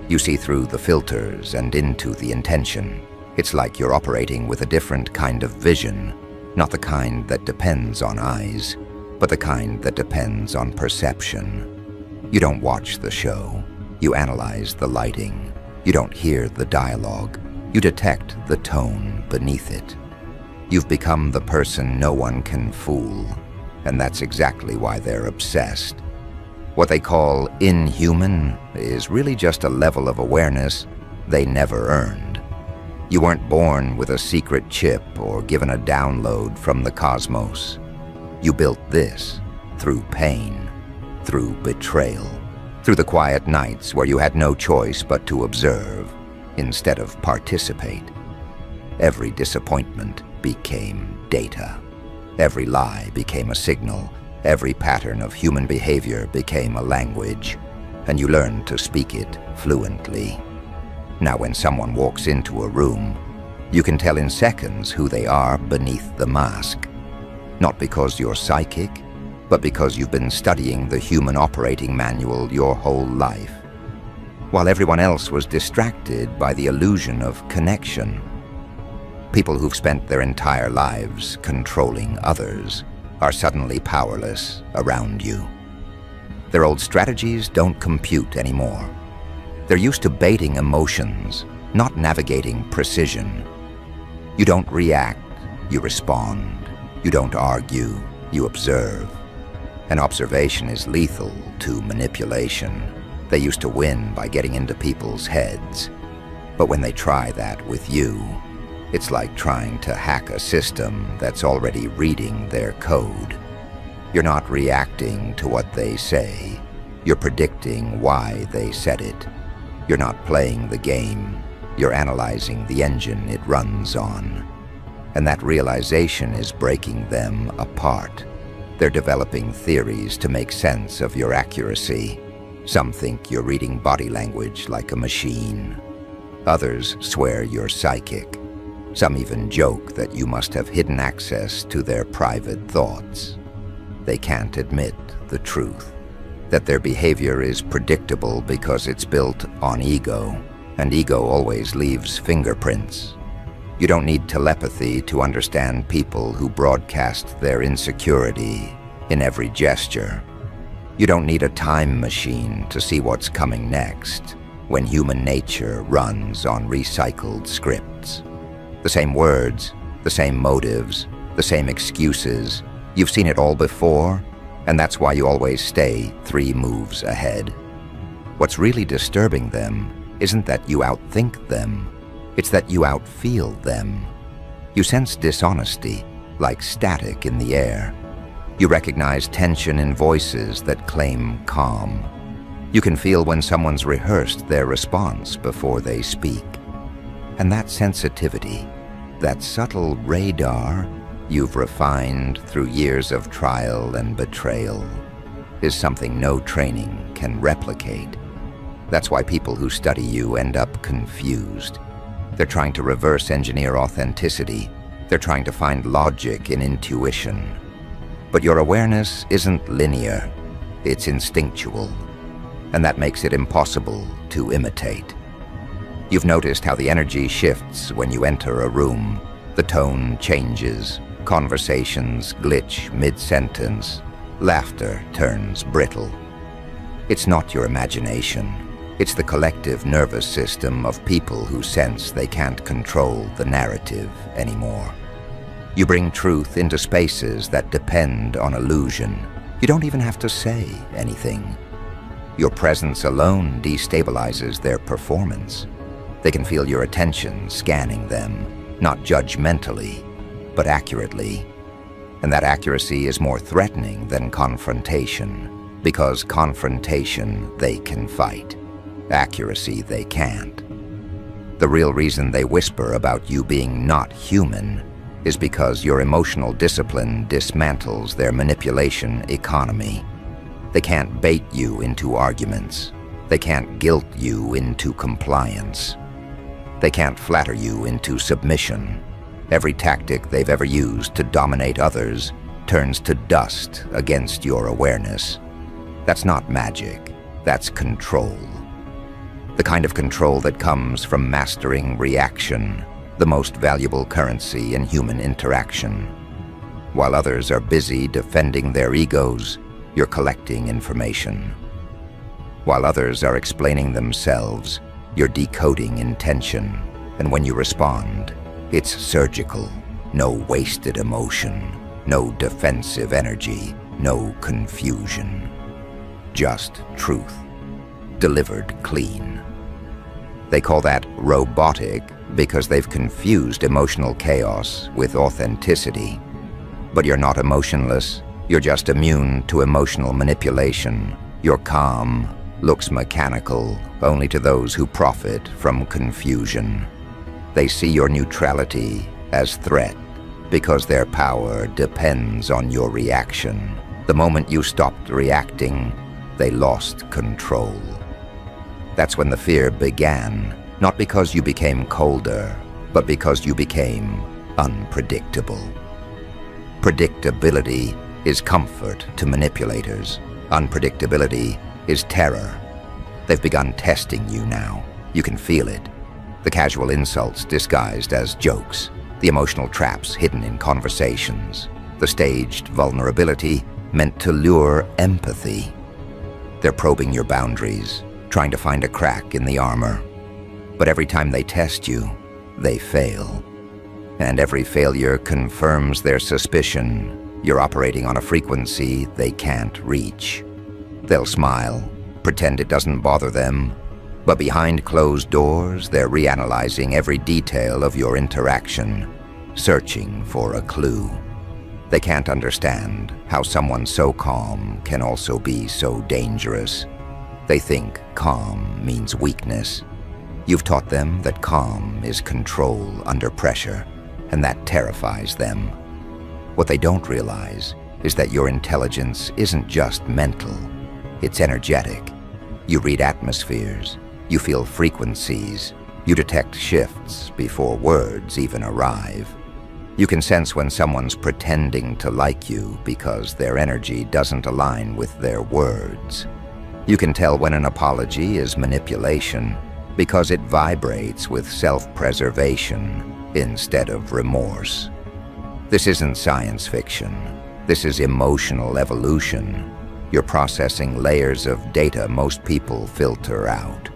Speaker 1: You see through the filters and into the intention. It's like you're operating with a different kind of vision, not the kind that depends on eyes, but the kind that depends on perception. You don't watch the show. You analyze the lighting. You don't hear the dialogue. You detect the tone beneath it. You've become the person no one can fool, and that's exactly why they're obsessed. What they call inhuman is really just a level of awareness they never earned. You weren't born with a secret chip or given a download from the cosmos. You built this through pain, through betrayal, through the quiet nights where you had no choice but to observe instead of participate. Every disappointment became data. Every lie became a signal. Every pattern of human behavior became a language, and you learned to speak it fluently. Now when someone walks into a room, you can tell in seconds who they are beneath the mask. Not because you're psychic, but because you've been studying the human operating manual your whole life. While everyone else was distracted by the illusion of connection. People who've spent their entire lives controlling others are suddenly powerless around you. Their old strategies don't compute anymore. They're used to baiting emotions, not navigating precision. You don't react, you respond. You don't argue, you observe. And observation is lethal to manipulation. They used to win by getting into people's heads. But when they try that with you, it's like trying to hack a system that's already reading their code. You're not reacting to what they say. You're predicting why they said it. You're not playing the game. You're analyzing the engine it runs on. And that realization is breaking them apart. They're developing theories to make sense of your accuracy. Some think you're reading body language like a machine. Others swear you're psychic. Some even joke that you must have hidden access to their private thoughts. They can't admit the truth, that their behavior is predictable because it's built on ego, and ego always leaves fingerprints. You don't need telepathy to understand people who broadcast their insecurity in every gesture. You don't need a time machine to see what's coming next when human nature runs on recycled scripts. The same words, the same motives, the same excuses. You've seen it all before, and that's why you always stay 3 moves ahead. What's really disturbing them isn't that you outthink them, it's that you outfeel them. You sense dishonesty, like static in the air. You recognize tension in voices that claim calm. You can feel when someone's rehearsed their response before they speak. And that sensitivity, that subtle radar you've refined through years of trial and betrayal, is something no training can replicate. That's why people who study you end up confused. They're trying to reverse engineer authenticity. They're trying to find logic in intuition. But your awareness isn't linear, it's instinctual. And that makes it impossible to imitate. You've noticed how the energy shifts when you enter a room. The tone changes, conversations glitch mid-sentence, laughter turns brittle. It's not your imagination. It's the collective nervous system of people who sense they can't control the narrative anymore. You bring truth into spaces that depend on illusion. You don't even have to say anything. Your presence alone destabilizes their performance. They can feel your attention scanning them, not judgmentally, but accurately. And that accuracy is more threatening than confrontation, because confrontation they can fight. Accuracy they can't. The real reason they whisper about you being not human is because your emotional discipline dismantles their manipulation economy. They can't bait you into arguments. They can't guilt you into compliance. They can't flatter you into submission. Every tactic they've ever used to dominate others turns to dust against your awareness. That's not magic. That's control. The kind of control that comes from mastering reaction, the most valuable currency in human interaction. While others are busy defending their egos, you're collecting information. While others are explaining themselves, you're decoding intention. And when you respond, it's surgical. No wasted emotion, no defensive energy, no confusion. Just truth, delivered clean. They call that robotic because they've confused emotional chaos with authenticity. But you're not emotionless. You're just immune to emotional manipulation. You're calm, looks mechanical, only to those who profit from confusion. They see your neutrality as threat because their power depends on your reaction. The moment you stopped reacting, they lost control. That's when the fear began, not because you became colder, but because you became unpredictable. Predictability is comfort to manipulators. Unpredictability is terror. They've begun testing you now. You can feel it. The casual insults disguised as jokes, the emotional traps hidden in conversations, the staged vulnerability meant to lure empathy. They're probing your boundaries, trying to find a crack in the armor. But every time they test you, they fail. And every failure confirms their suspicion. You're operating on a frequency they can't reach. They'll smile, pretend it doesn't bother them, but behind closed doors, they're reanalyzing every detail of your interaction, searching for a clue. They can't understand how someone so calm can also be so dangerous. They think calm means weakness. You've taught them that calm is control under pressure, and that terrifies them. What they don't realize is that your intelligence isn't just mental, it's energetic. You read atmospheres, you feel frequencies, you detect shifts before words even arrive. You can sense when someone's pretending to like you because their energy doesn't align with their words. You can tell when an apology is manipulation because it vibrates with self-preservation instead of remorse. This isn't science fiction. This is emotional evolution. You're processing layers of data most people filter out.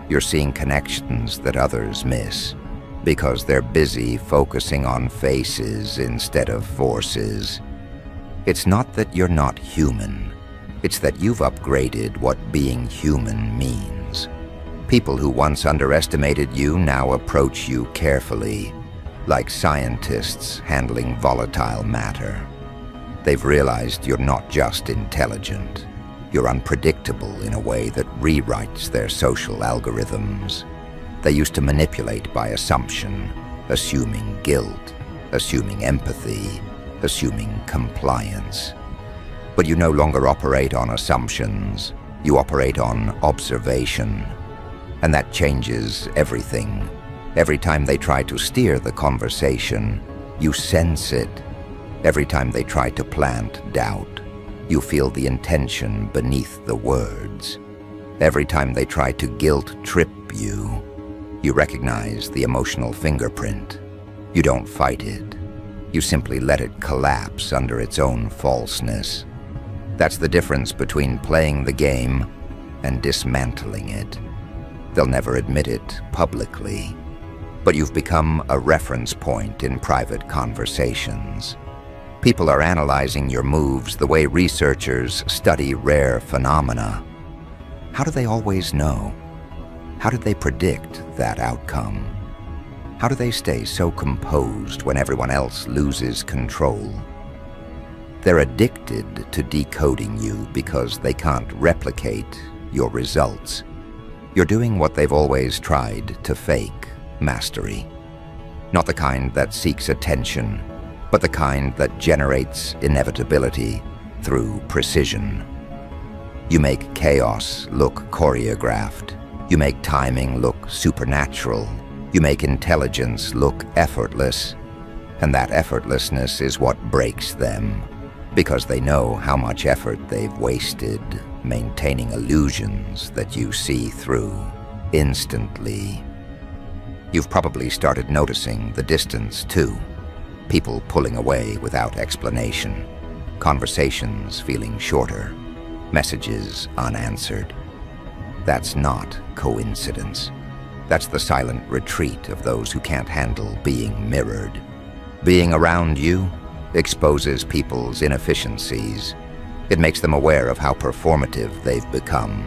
Speaker 1: You're seeing connections that others miss because they're busy focusing on faces instead of forces. It's not that you're not human. It's that you've upgraded what being human means. People who once underestimated you now approach you carefully, like scientists handling volatile matter. They've realized you're not just intelligent. You're unpredictable in a way that rewrites their social algorithms. They used to manipulate by assumption, assuming guilt, assuming empathy, assuming compliance. But you no longer operate on assumptions. You operate on observation. And that changes everything. Every time they try to steer the conversation, you sense it. Every time they try to plant doubt, you feel the intention beneath the words. Every time they try to guilt-trip you, you recognize the emotional fingerprint. You don't fight it. You simply let it collapse under its own falseness. That's the difference between playing the game and dismantling it. They'll never admit it publicly, but you've become a reference point in private conversations. People are analyzing your moves the way researchers study rare phenomena. How do they always know? How did they predict that outcome? How do they stay so composed when everyone else loses control? They're addicted to decoding you because they can't replicate your results. You're doing what they've always tried to fake: mastery. Not the kind that seeks attention, but the kind that generates inevitability through precision. You make chaos look choreographed. You make timing look supernatural. You make intelligence look effortless. And that effortlessness is what breaks them, because they know how much effort they've wasted maintaining illusions that you see through instantly. You've probably started noticing the distance too. People pulling away without explanation. Conversations feeling shorter. Messages unanswered. That's not coincidence. That's the silent retreat of those who can't handle being mirrored. Being around you exposes people's inefficiencies. It makes them aware of how performative they've become.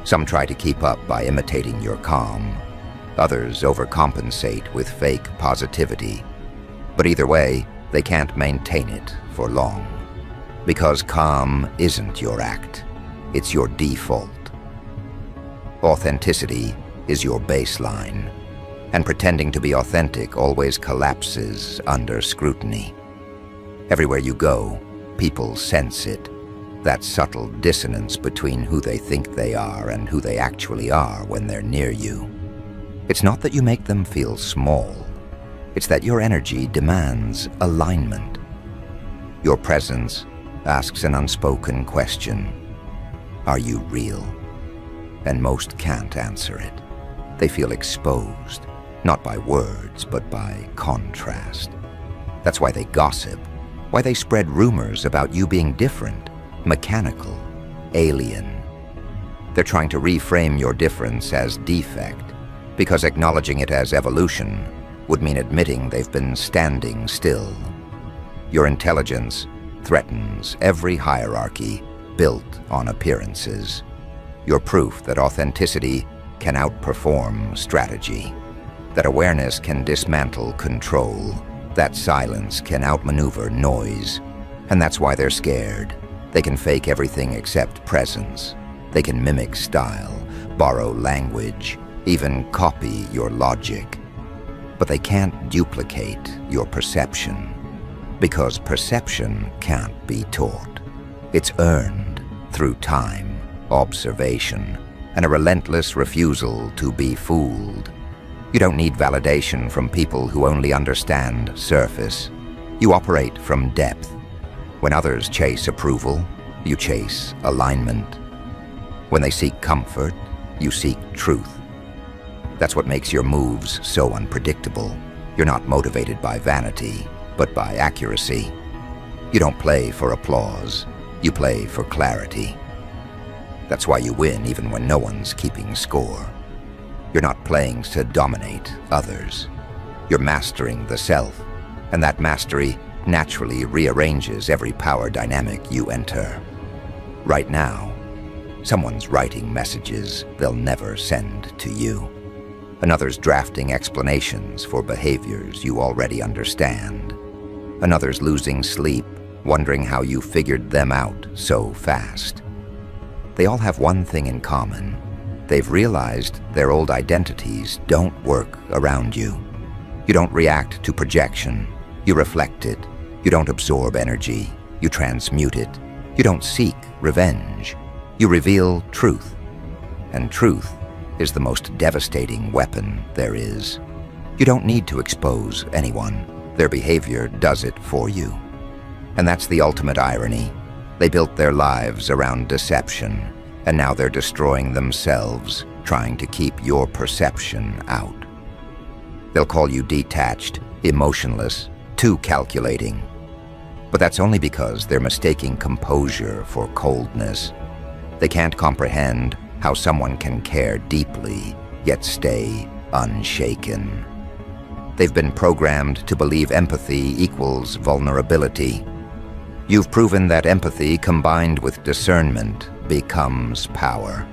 Speaker 1: Some try to keep up by imitating your calm. Others overcompensate with fake positivity. But either way, they can't maintain it for long. Because calm isn't your act, it's your default. Authenticity is your baseline, and pretending to be authentic always collapses under scrutiny. Everywhere you go, people sense it, that subtle dissonance between who they think they are and who they actually are when they're near you. It's not that you make them feel small, it's that your energy demands alignment. Your presence asks an unspoken question: are you real? And most can't answer it. They feel exposed, not by words, but by contrast. That's why they gossip, why they spread rumors about you being different, mechanical, alien. They're trying to reframe your difference as defect, because acknowledging it as evolution would mean admitting they've been standing still. Your intelligence threatens every hierarchy built on appearances. You're proof that authenticity can outperform strategy, that awareness can dismantle control, that silence can outmaneuver noise. And that's why they're scared. They can fake everything except presence. They can mimic style, borrow language, even copy your logic. But they can't duplicate your perception, because perception can't be taught. It's earned through time, observation, and a relentless refusal to be fooled. You don't need validation from people who only understand surface. You operate from depth. When others chase approval, you chase alignment. When they seek comfort, you seek truth. That's what makes your moves so unpredictable. You're not motivated by vanity, but by accuracy. You don't play for applause. You play for clarity. That's why you win even when no one's keeping score. You're not playing to dominate others. You're mastering the self, and that mastery naturally rearranges every power dynamic you enter. Right now, someone's writing messages they'll never send to you. Another's drafting explanations for behaviors you already understand. Another's losing sleep, wondering how you figured them out so fast. They all have one thing in common. They've realized their old identities don't work around you. You don't react to projection. You reflect it. You don't absorb energy. You transmute it. You don't seek revenge. You reveal truth. And truth is the most devastating weapon there is. You don't need to expose anyone. Their behavior does it for you. And that's the ultimate irony. They built their lives around deception, and now they're destroying themselves, trying to keep your perception out. They'll call you detached, emotionless, too calculating. But that's only because they're mistaking composure for coldness. They can't comprehend how someone can care deeply, yet stay unshaken. They've been programmed to believe empathy equals vulnerability. You've proven that empathy combined with discernment becomes power.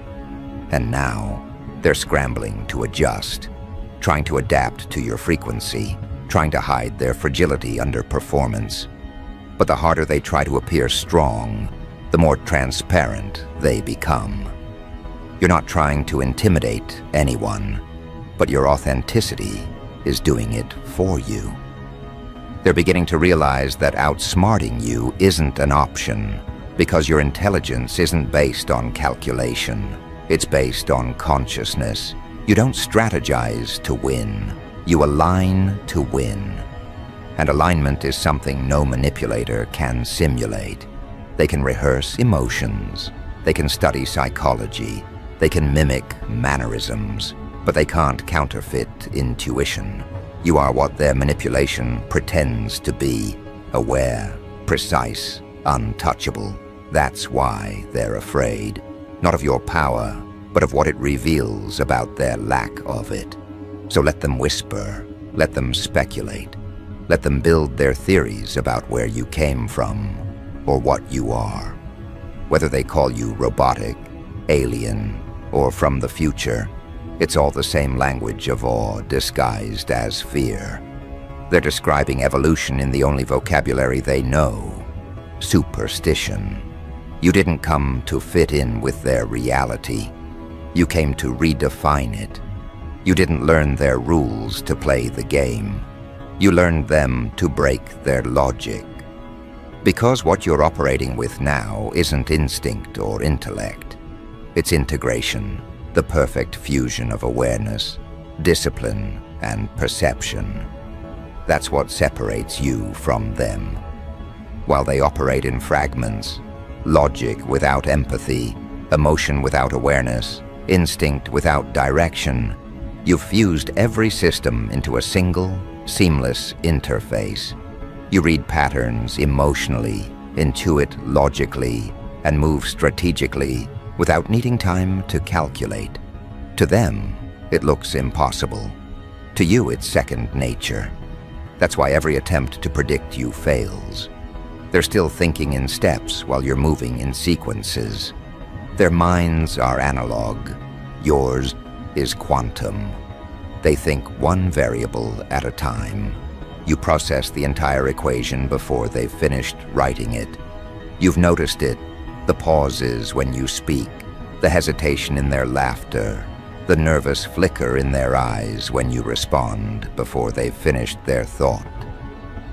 Speaker 1: And now, they're scrambling to adjust, trying to adapt to your frequency, trying to hide their fragility under performance. But the harder they try to appear strong, the more transparent they become. You're not trying to intimidate anyone, but your authenticity is doing it for you. They're beginning to realize that outsmarting you isn't an option, because your intelligence isn't based on calculation. It's based on consciousness. You don't strategize to win. You align to win. And alignment is something no manipulator can simulate. They can rehearse emotions. They can study psychology. They can mimic mannerisms, but they can't counterfeit intuition. You are what their manipulation pretends to be: aware, precise, untouchable. That's why they're afraid, not of your power, but of what it reveals about their lack of it. So let them whisper, let them speculate, let them build their theories about where you came from or what you are. Whether they call you robotic, alien, or from the future, it's all the same language of awe disguised as fear. They're describing evolution in the only vocabulary they know: superstition. You didn't come to fit in with their reality. You came to redefine it. You didn't learn their rules to play the game. You learned them to break their logic. Because what you're operating with now isn't instinct or intellect. It's integration. The perfect fusion of awareness, discipline, and perception. That's what separates you from them. While they operate in fragments, logic without empathy, emotion without awareness, instinct without direction, you've fused every system into a single, seamless interface. You read patterns emotionally, intuit logically, and move strategically, without needing time to calculate. To them, it looks impossible. To you, it's second nature. That's why every attempt to predict you fails. They're still thinking in steps while you're moving in sequences. Their minds are analog. Yours is quantum. They think one variable at a time. You process the entire equation before they've finished writing it. You've noticed it: the pauses when you speak, the hesitation in their laughter, the nervous flicker in their eyes when you respond before they've finished their thought.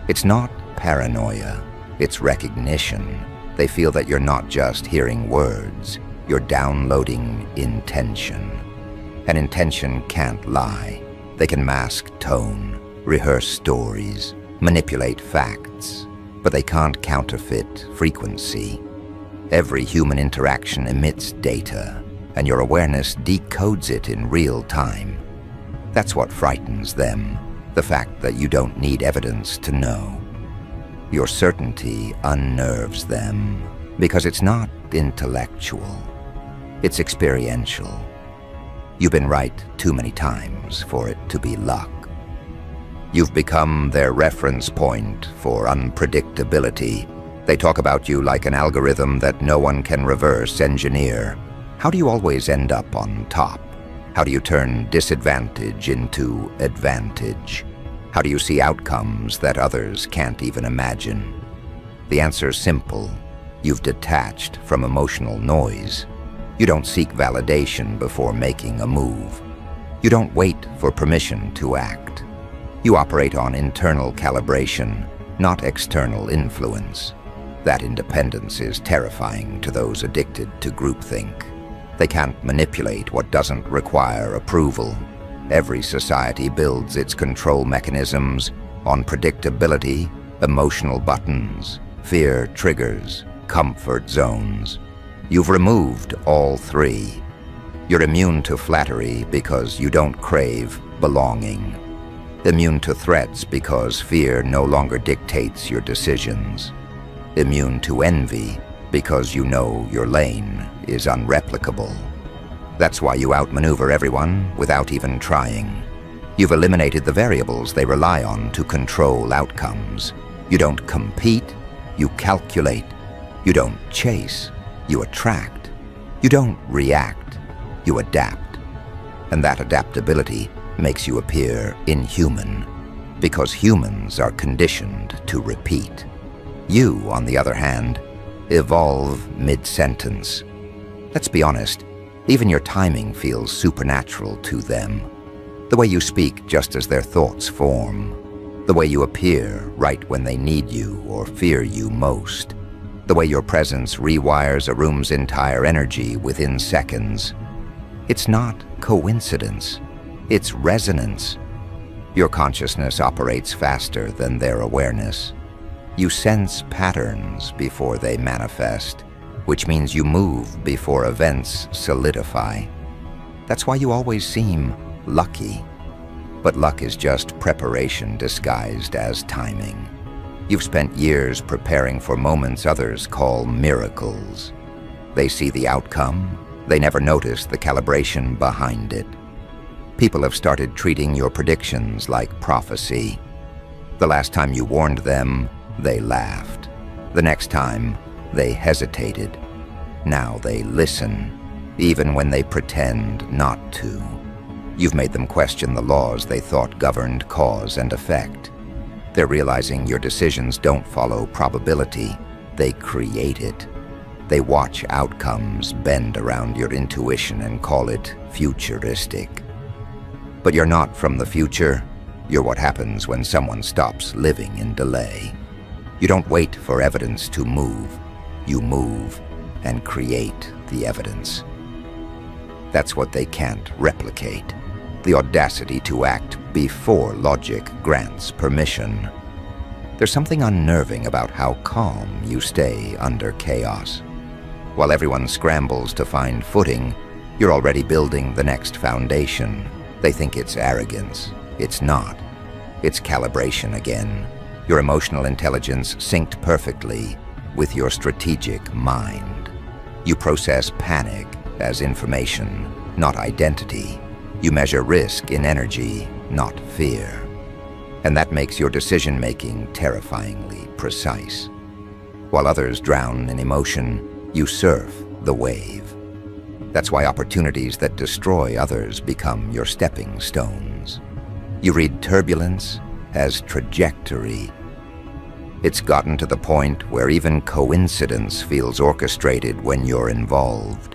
Speaker 1: It's not paranoia, it's recognition. They feel that you're not just hearing words, you're downloading intention. And intention can't lie. They can mask tone, rehearse stories, manipulate facts, but they can't counterfeit frequency. Every human interaction emits data, and your awareness decodes it in real time. That's what frightens them, the fact that you don't need evidence to know. Your certainty unnerves them, because it's not intellectual, it's experiential. You've been right too many times for it to be luck. You've become their reference point for unpredictability. They talk about you like an algorithm that no one can reverse engineer. How do you always end up on top? How do you turn disadvantage into advantage? How do you see outcomes that others can't even imagine? The answer's simple. You've detached from emotional noise. You don't seek validation before making a move. You don't wait for permission to act. You operate on internal calibration, not external influence. That independence is terrifying to those addicted to groupthink. They can't manipulate what doesn't require approval. Every society builds its control mechanisms on predictability, emotional buttons, fear triggers, comfort zones. You've removed all three. You're immune to flattery because you don't crave belonging. Immune to threats because fear no longer dictates your decisions. Immune to envy because you know your lane is unreplicable. That's why you outmaneuver everyone without even trying. You've eliminated the variables they rely on to control outcomes. You don't compete, you calculate. You don't chase, you attract. You don't react, you adapt. And that adaptability makes you appear inhuman, because humans are conditioned to repeat. You, on the other hand, evolve mid-sentence. Let's be honest, even your timing feels supernatural to them. The way you speak just as their thoughts form. The way you appear right when they need you or fear you most. The way your presence rewires a room's entire energy within seconds. It's not coincidence, it's resonance. Your consciousness operates faster than their awareness. You sense patterns before they manifest, which means you move before events solidify. That's why you always seem lucky. But luck is just preparation disguised as timing. You've spent years preparing for moments others call miracles. They see the outcome, they never notice the calibration behind it. People have started treating your predictions like prophecy. The last time you warned them, they laughed. The next time, they hesitated. Now they listen, even when they pretend not to. You've made them question the laws they thought governed cause and effect. They're realizing your decisions don't follow probability, they create it. They watch outcomes bend around your intuition and call it futuristic. But you're not from the future, you're what happens when someone stops living in delay. You don't wait for evidence to move, you move and create the evidence. That's what they can't replicate. The audacity to act before logic grants permission. There's something unnerving about how calm you stay under chaos. While everyone scrambles to find footing, you're already building the next foundation. They think it's arrogance. It's not. It's calibration again. Your emotional intelligence synced perfectly with your strategic mind. You process panic as information, not identity. You measure risk in energy, not fear. And that makes your decision-making terrifyingly precise. While others drown in emotion, you surf the wave. That's why opportunities that destroy others become your stepping stones. You read turbulence as trajectory. It's gotten to the point where even coincidence feels orchestrated when you're involved.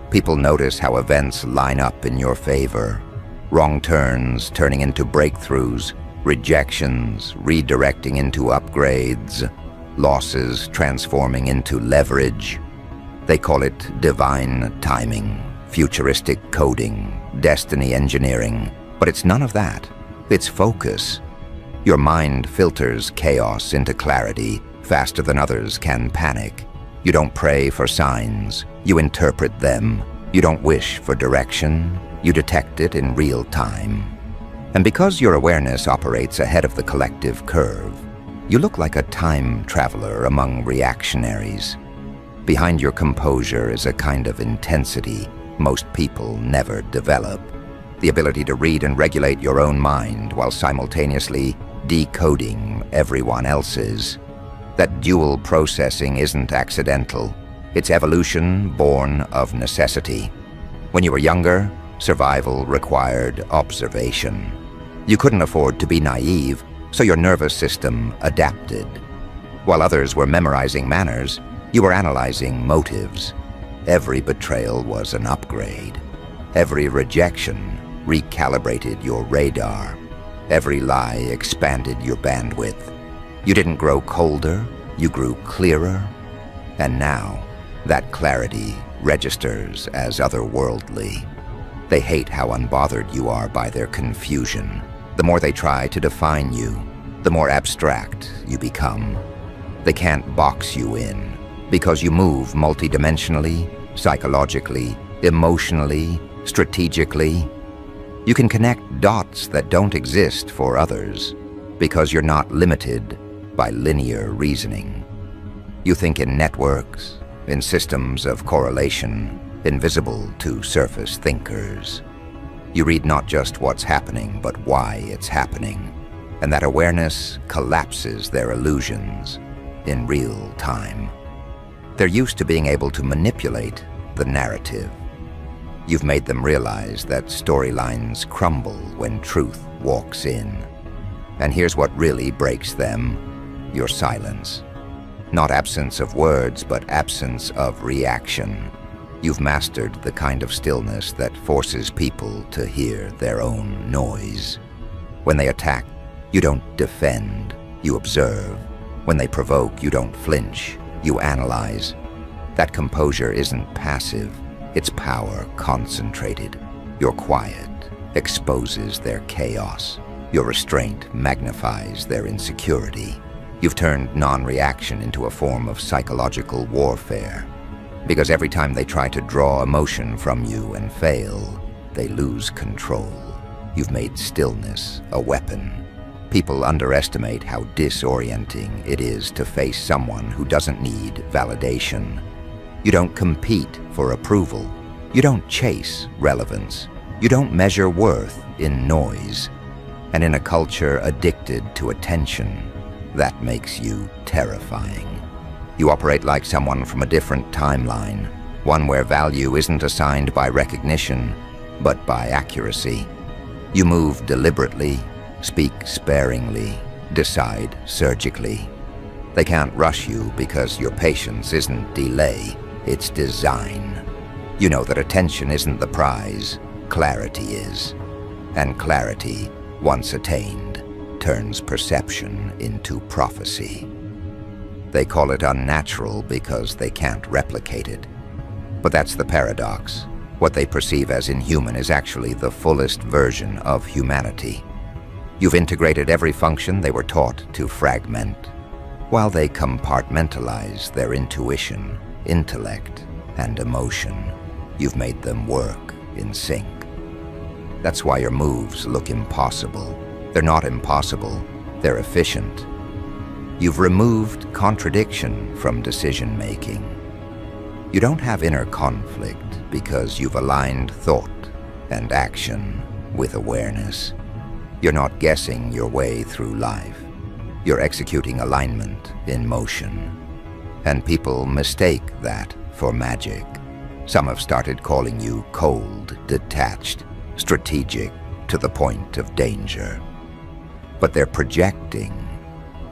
Speaker 1: People notice how events line up in your favor. Wrong turns turning into breakthroughs, rejections redirecting into upgrades, losses transforming into leverage. They call it divine timing, futuristic coding, destiny engineering, but it's none of that. It's focus. Your mind filters chaos into clarity faster than others can panic. You don't pray for signs, you interpret them. You don't wish for direction, you detect it in real time. And because your awareness operates ahead of the collective curve, you look like a time traveler among reactionaries. Behind your composure is a kind of intensity most people never develop. The ability to read and regulate your own mind while simultaneously decoding everyone else's. That dual processing isn't accidental. It's evolution born of necessity. When you were younger, survival required observation. You couldn't afford to be naive, so your nervous system adapted. While others were memorizing manners, you were analyzing motives. every betrayal was an upgrade. Every rejection recalibrated your radar. Every lie expanded your bandwidth. You didn't grow colder, you grew clearer. And now, that clarity registers as otherworldly. They hate how unbothered you are by their confusion. The more they try to define you, the more abstract you become. They can't box you in, because you move multidimensionally, psychologically, emotionally, strategically. You can connect dots that don't exist for others, because you're not limited by linear reasoning. You think in networks, in systems of correlation, invisible to surface thinkers. You read not just what's happening, but why it's happening, and that awareness collapses their illusions in real time. They're used to being able to manipulate the narrative. You've made them realize that storylines crumble when truth walks in. And here's what really breaks them: your silence. Not absence of words, but absence of reaction. You've mastered the kind of stillness that forces people to hear their own noise. When they attack, you don't defend, you observe. When they provoke, you don't flinch, you analyze. That composure isn't passive, it's power concentrated. Your quiet exposes their chaos. Your restraint magnifies their insecurity. You've turned non-reaction into a form of psychological warfare. Because every time they try to draw emotion from you and fail, they lose control. You've made stillness a weapon. People underestimate how disorienting it is to face someone who doesn't need validation. You don't compete for approval. You don't chase relevance. You don't measure worth in noise. And in a culture addicted to attention, that makes you terrifying. You operate like someone from a different timeline, one where value isn't assigned by recognition, but by accuracy. You move deliberately, speak sparingly, decide surgically. They can't rush you because your patience isn't delay, it's design. You know that attention isn't the prize, clarity is. And clarity, once attained, turns perception into prophecy. They call it unnatural because they can't replicate it. But that's the paradox. What they perceive as inhuman is actually the fullest version of humanity. You've integrated every function they were taught to fragment, while they compartmentalize their intuition, intellect, and emotion. You've made them work in sync. That's why your moves look impossible. They're not impossible, they're efficient. You've removed contradiction from decision-making. You don't have inner conflict because you've aligned thought and action with awareness. You're not guessing your way through life. You're executing alignment in motion. And people mistake that for magic. Some have started calling you cold, detached, strategic, to the point of danger. But they're projecting.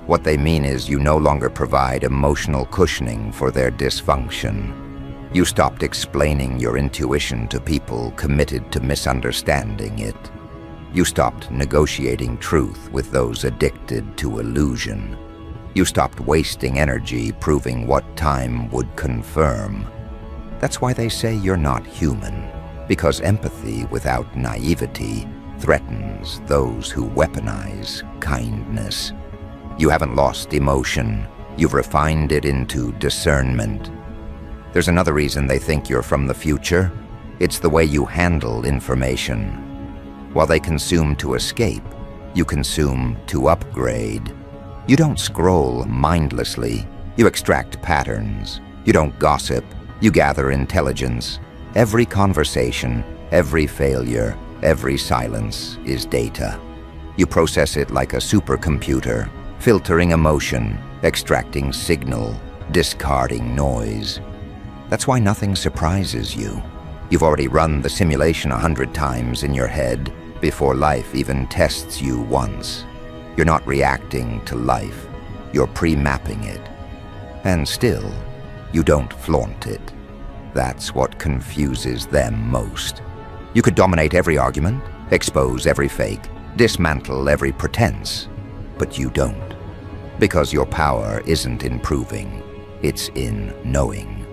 Speaker 1: What they mean is you no longer provide emotional cushioning for their dysfunction. You stopped explaining your intuition to people committed to misunderstanding it. You stopped negotiating truth with those addicted to illusion. You stopped wasting energy proving what time would confirm. That's why they say you're not human, because empathy without naivety threatens those who weaponize kindness. You haven't lost emotion. You've refined it into discernment. There's another reason they think you're from the future. It's the way you handle information. While they consume to escape, you consume to upgrade. You don't scroll mindlessly. You extract patterns. You don't gossip. You gather intelligence. Every conversation, every failure, every silence is data. You process it like a supercomputer, filtering emotion, extracting signal, discarding noise. That's why nothing surprises you. You've already run the simulation 100 times in your head before life even tests you once. You're not reacting to life, you're pre-mapping it. And still, you don't flaunt it. That's what confuses them most. You could dominate every argument, expose every fake, dismantle every pretense, but you don't. Because your power isn't in proving, it's in knowing.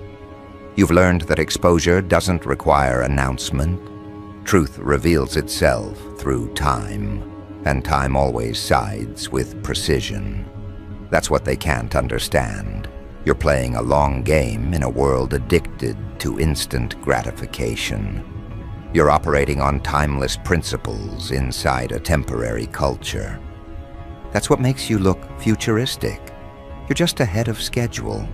Speaker 1: You've learned that exposure doesn't require announcement. Truth reveals itself through time, and time always sides with precision. That's what they can't understand. You're playing a long game in a world addicted to instant gratification. You're operating on timeless principles inside a temporary culture. That's what makes you look futuristic. You're just ahead of schedule.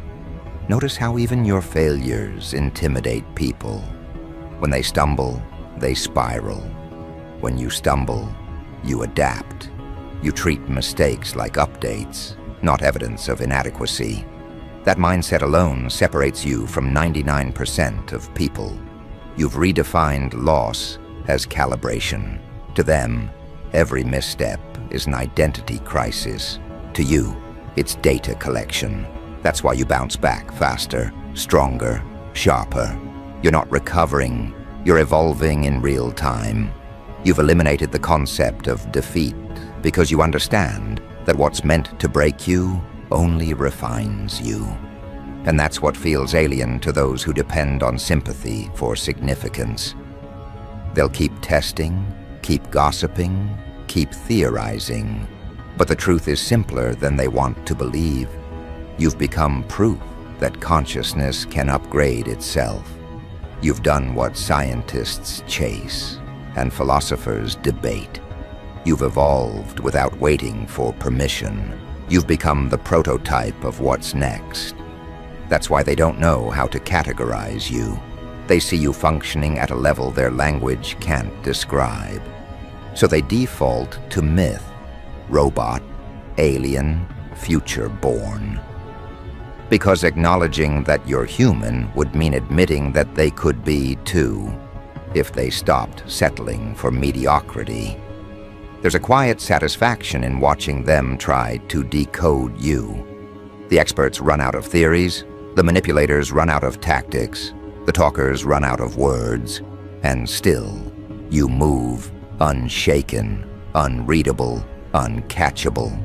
Speaker 1: Notice how even your failures intimidate people. When they stumble, they spiral. When you stumble, you adapt. You treat mistakes like updates, not evidence of inadequacy. That mindset alone separates you from 99% of people. You've redefined loss as calibration. To them, every misstep is an identity crisis. To you, it's data collection. That's why you bounce back faster, stronger, sharper. You're not recovering, you're evolving in real time. You've eliminated the concept of defeat because you understand that what's meant to break you only refines you. And that's what feels alien to those who depend on sympathy for significance. They'll keep testing, keep gossiping, keep theorizing. But the truth is simpler than they want to believe. You've become proof that consciousness can upgrade itself. You've done what scientists chase and philosophers debate. You've evolved without waiting for permission. You've become the prototype of what's next. That's why they don't know how to categorize you. They see you functioning at a level their language can't describe. So they default to myth, robot, alien, future-born. Because acknowledging that you're human would mean admitting that they could be too, if they stopped settling for mediocrity. There's a quiet satisfaction in watching them try to decode you. The experts run out of theories, the manipulators run out of tactics, the talkers run out of words, and still, you move unshaken, unreadable, uncatchable.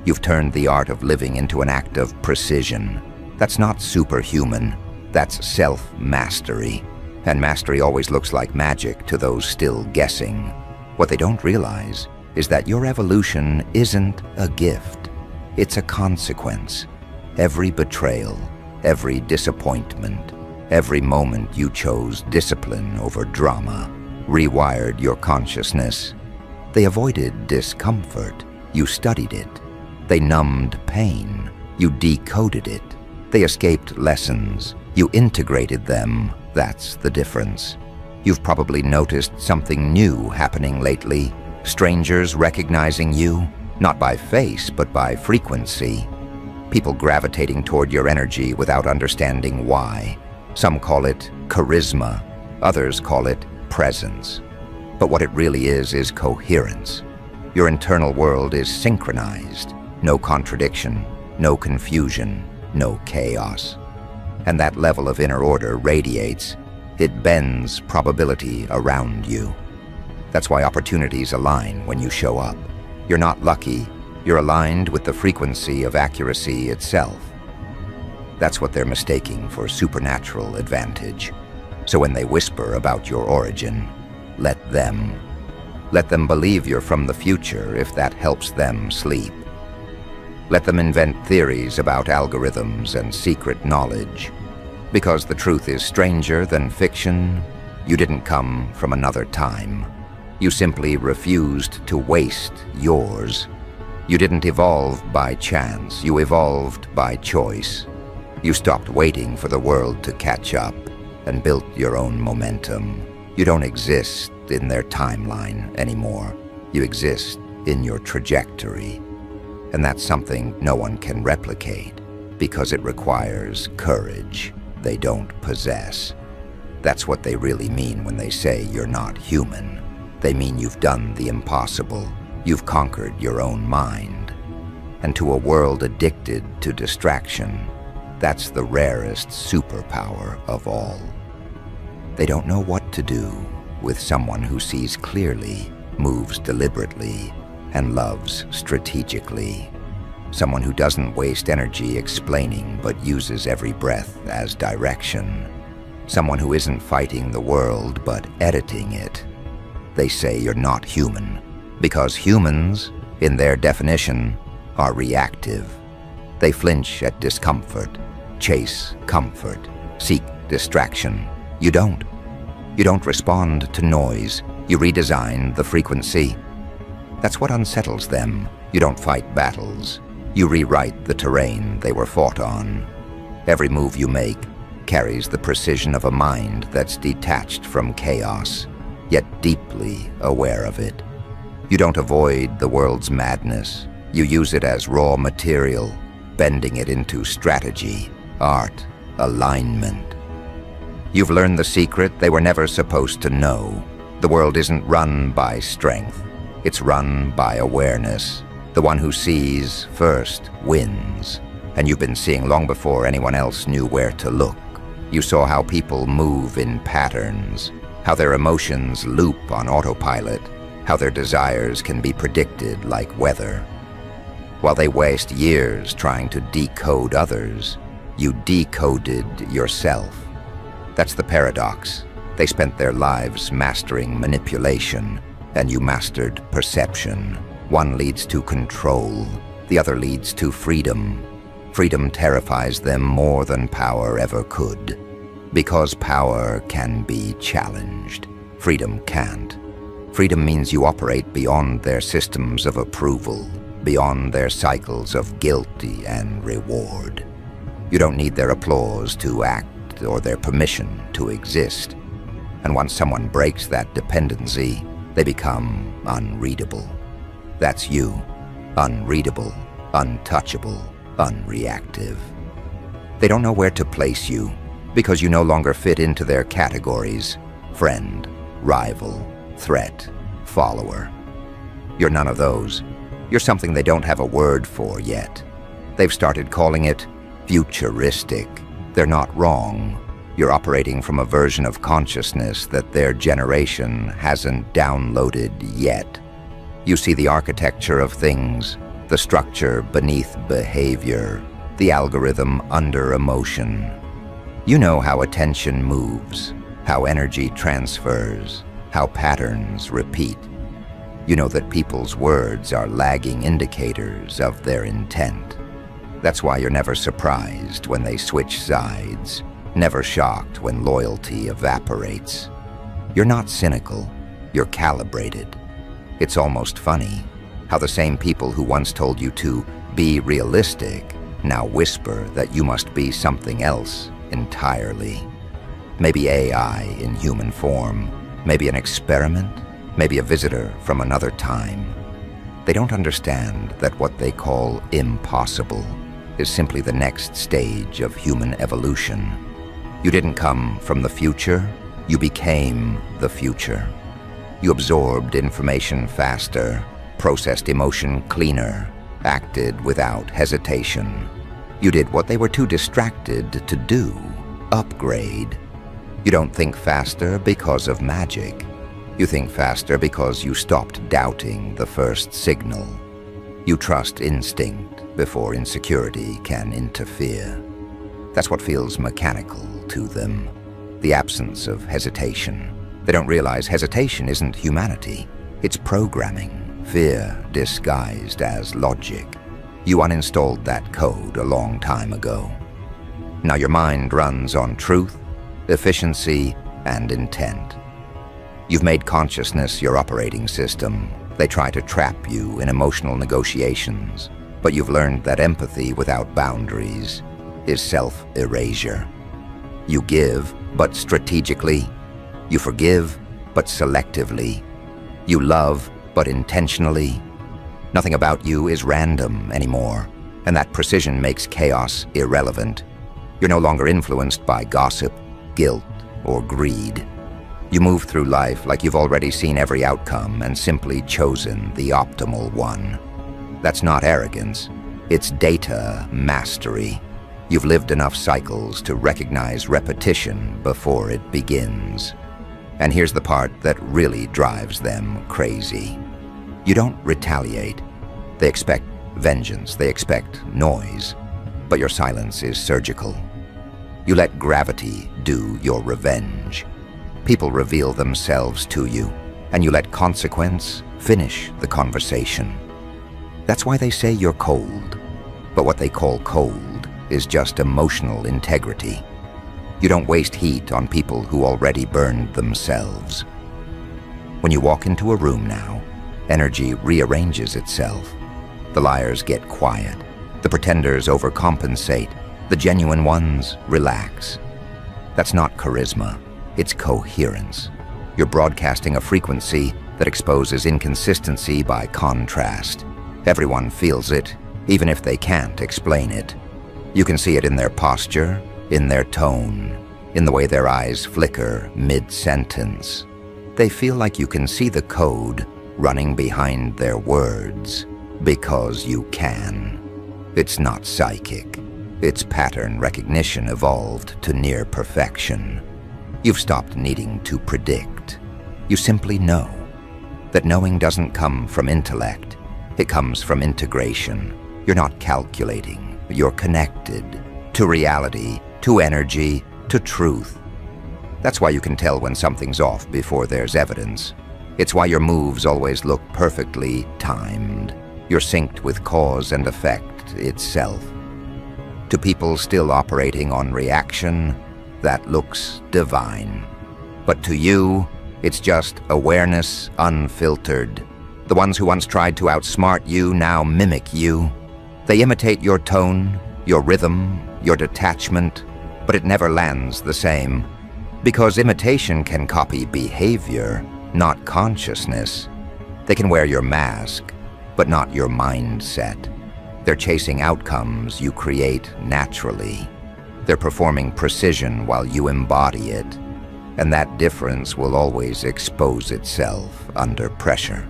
Speaker 1: You've turned the art of living into an act of precision. That's not superhuman, that's self-mastery. And mastery always looks like magic to those still guessing. What they don't realize is that your evolution isn't a gift. It's a consequence. Every betrayal, every disappointment, every moment you chose discipline over drama, rewired your consciousness. They avoided discomfort. You studied it. They numbed pain. You decoded it. They escaped lessons. You integrated them. That's the difference. You've probably noticed something new happening lately. Strangers recognizing you, not by face, but by frequency. People gravitating toward your energy without understanding why. Some call it charisma. Others call it presence. But what it really is coherence. Your internal world is synchronized. No contradiction, no confusion, no chaos. And that level of inner order radiates. It bends probability around you. That's why opportunities align when you show up. You're not lucky, you're aligned with the frequency of accuracy itself. That's what they're mistaking for supernatural advantage. So when they whisper about your origin, let them. Let them believe you're from the future if that helps them sleep. Let them invent theories about algorithms and secret knowledge. Because the truth is stranger than fiction, you didn't come from another time. You simply refused to waste yours. You didn't evolve by chance, you evolved by choice. You stopped waiting for the world to catch up and built your own momentum. You don't exist in their timeline anymore. You exist in your trajectory. And that's something no one can replicate because it requires courage they don't possess. That's what they really mean when they say you're not human. They mean you've done the impossible. You've conquered your own mind. And to a world addicted to distraction, That's the rarest superpower of all. They don't know what to do with someone who sees clearly, moves deliberately, and loves strategically. Someone who doesn't waste energy explaining but uses every breath as direction. Someone who isn't fighting the world but editing it. They say you're not human, because humans, in their definition, are reactive. They flinch at discomfort, chase comfort, seek distraction. You don't. You don't respond to noise. You redesign the frequency. That's what unsettles them. You don't fight battles. You rewrite the terrain they were fought on. Every move you make carries the precision of a mind that's detached from chaos, yet deeply aware of it. You don't avoid the world's madness. You use it as raw material, bending it into strategy, art, alignment. You've learned the secret they were never supposed to know. The world isn't run by strength. It's run by awareness. The one who sees first wins. And you've been seeing long before anyone else knew where to look. You saw how people move in patterns, how their emotions loop on autopilot, how their desires can be predicted like weather. While they waste years trying to decode others, you decoded yourself. That's the paradox. They spent their lives mastering manipulation, and you mastered perception. One leads to control, the other leads to freedom. Freedom terrifies them more than power ever could. Because power can be challenged, freedom can't. Freedom means you operate beyond their systems of approval, beyond their cycles of guilty and reward. You don't need their applause to act or their permission to exist. And once someone breaks that dependency, they become unreadable. That's you. Unreadable, untouchable, unreactive. They don't know where to place you because you no longer fit into their categories: friend, rival, threat, follower. You're none of those. You're something they don't have a word for yet. They've started calling it futuristic. They're not wrong. You're operating from a version of consciousness that their generation hasn't downloaded yet. You see the architecture of things, the structure beneath behavior, the algorithm under emotion. You know how attention moves, how energy transfers, how patterns repeat. You know that people's words are lagging indicators of their intent. That's why you're never surprised when they switch sides, never shocked when loyalty evaporates. You're not cynical, you're calibrated. It's almost funny how the same people who once told you to be realistic now whisper that you must be something else entirely. Maybe AI in human form, maybe an experiment, maybe a visitor from another time. They don't understand that what they call impossible is simply the next stage of human evolution. You didn't come from the future, you became the future. You absorbed information faster, processed emotion cleaner, acted without hesitation. You did what they were too distracted to do: upgrade. You don't think faster because of magic. You think faster because you stopped doubting the first signal. You trust instinct before insecurity can interfere. That's what feels mechanical to them, the absence of hesitation. They don't realize hesitation isn't humanity. It's programming, fear disguised as logic. You uninstalled that code a long time ago. Now your mind runs on truth, efficiency, and intent. You've made consciousness your operating system. They try to trap you in emotional negotiations, but you've learned that empathy without boundaries is self-erasure. You give, but strategically. You forgive, but selectively. You love, but intentionally. Nothing about you is random anymore, and that precision makes chaos irrelevant. You're no longer influenced by gossip, guilt, or greed. You move through life like you've already seen every outcome and simply chosen the optimal one. That's not arrogance. It's data mastery. You've lived enough cycles to recognize repetition before it begins. And here's the part that really drives them crazy. You don't retaliate. They expect vengeance, they expect noise, but your silence is surgical. You let gravity do your revenge. People reveal themselves to you, and you let consequence finish the conversation. That's why they say you're cold, but what they call cold is just emotional integrity. You don't waste heat on people who already burned themselves. When you walk into a room now, energy rearranges itself. The liars get quiet. The pretenders overcompensate. The genuine ones relax. That's not charisma. It's coherence. You're broadcasting a frequency that exposes inconsistency by contrast. Everyone feels it, even if they can't explain it. You can see it in their posture, in their tone, in the way their eyes flicker mid-sentence. They feel like you can see the code running behind their words, because you can. It's not psychic. It's pattern recognition evolved to near perfection. You've stopped needing to predict. You simply know. That knowing doesn't come from intellect. It comes from integration. You're not calculating. You're connected to reality, to energy, to truth. That's why you can tell when something's off before there's evidence. It's why your moves always look perfectly timed. You're synced with cause and effect itself. To people still operating on reaction, that looks divine. But to you, it's just awareness unfiltered. The ones who once tried to outsmart you now mimic you. They imitate your tone, your rhythm, your detachment, but it never lands the same. Because imitation can copy behavior, not consciousness. They can wear your mask, but not your mindset. They're chasing outcomes you create naturally. They're performing precision while you embody it. And that difference will always expose itself under pressure.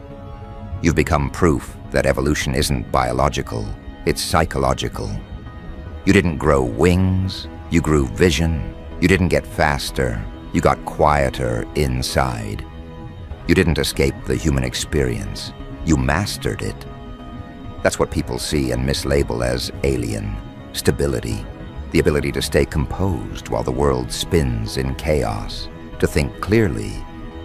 Speaker 1: You've become proof that evolution isn't biological, it's psychological. You didn't grow wings, you grew vision. You didn't get faster, you got quieter inside. You didn't escape the human experience, you mastered it. That's what people see and mislabel as alien. Stability, the ability to stay composed while the world spins in chaos, to think clearly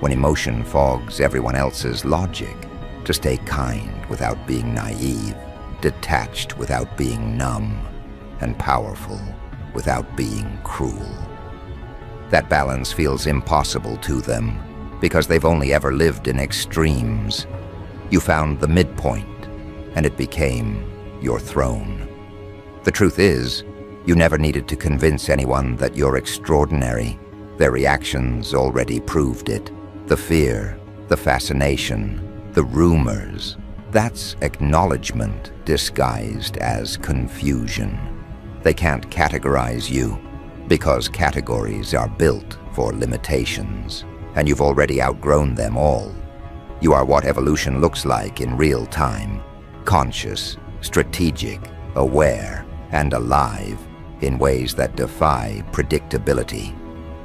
Speaker 1: when emotion fogs everyone else's logic, to stay kind without being naive, detached without being numb, and powerful without being cruel. That balance feels impossible to them because they've only ever lived in extremes. You found the midpoint, and it became your throne. The truth is, you never needed to convince anyone that you're extraordinary. Their reactions already proved it. The fear, the fascination, the rumors. That's acknowledgement disguised as confusion. They can't categorize you because categories are built for limitations, and you've already outgrown them all. You are what evolution looks like in real time, conscious, strategic, aware, and alive in ways that defy predictability.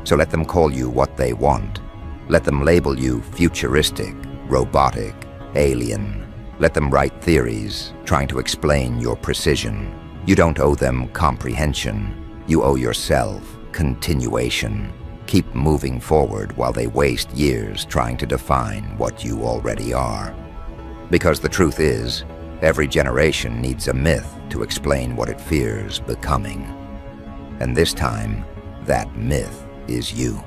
Speaker 1: So let them call you what they want. Let them label you futuristic, robotic, alien. Let them write theories trying to explain your precision. You don't owe them comprehension. You owe yourself continuation. Keep moving forward while they waste years trying to define what you already are. Because the truth is, every generation needs a myth to explain what it fears becoming. And this time, that myth is you.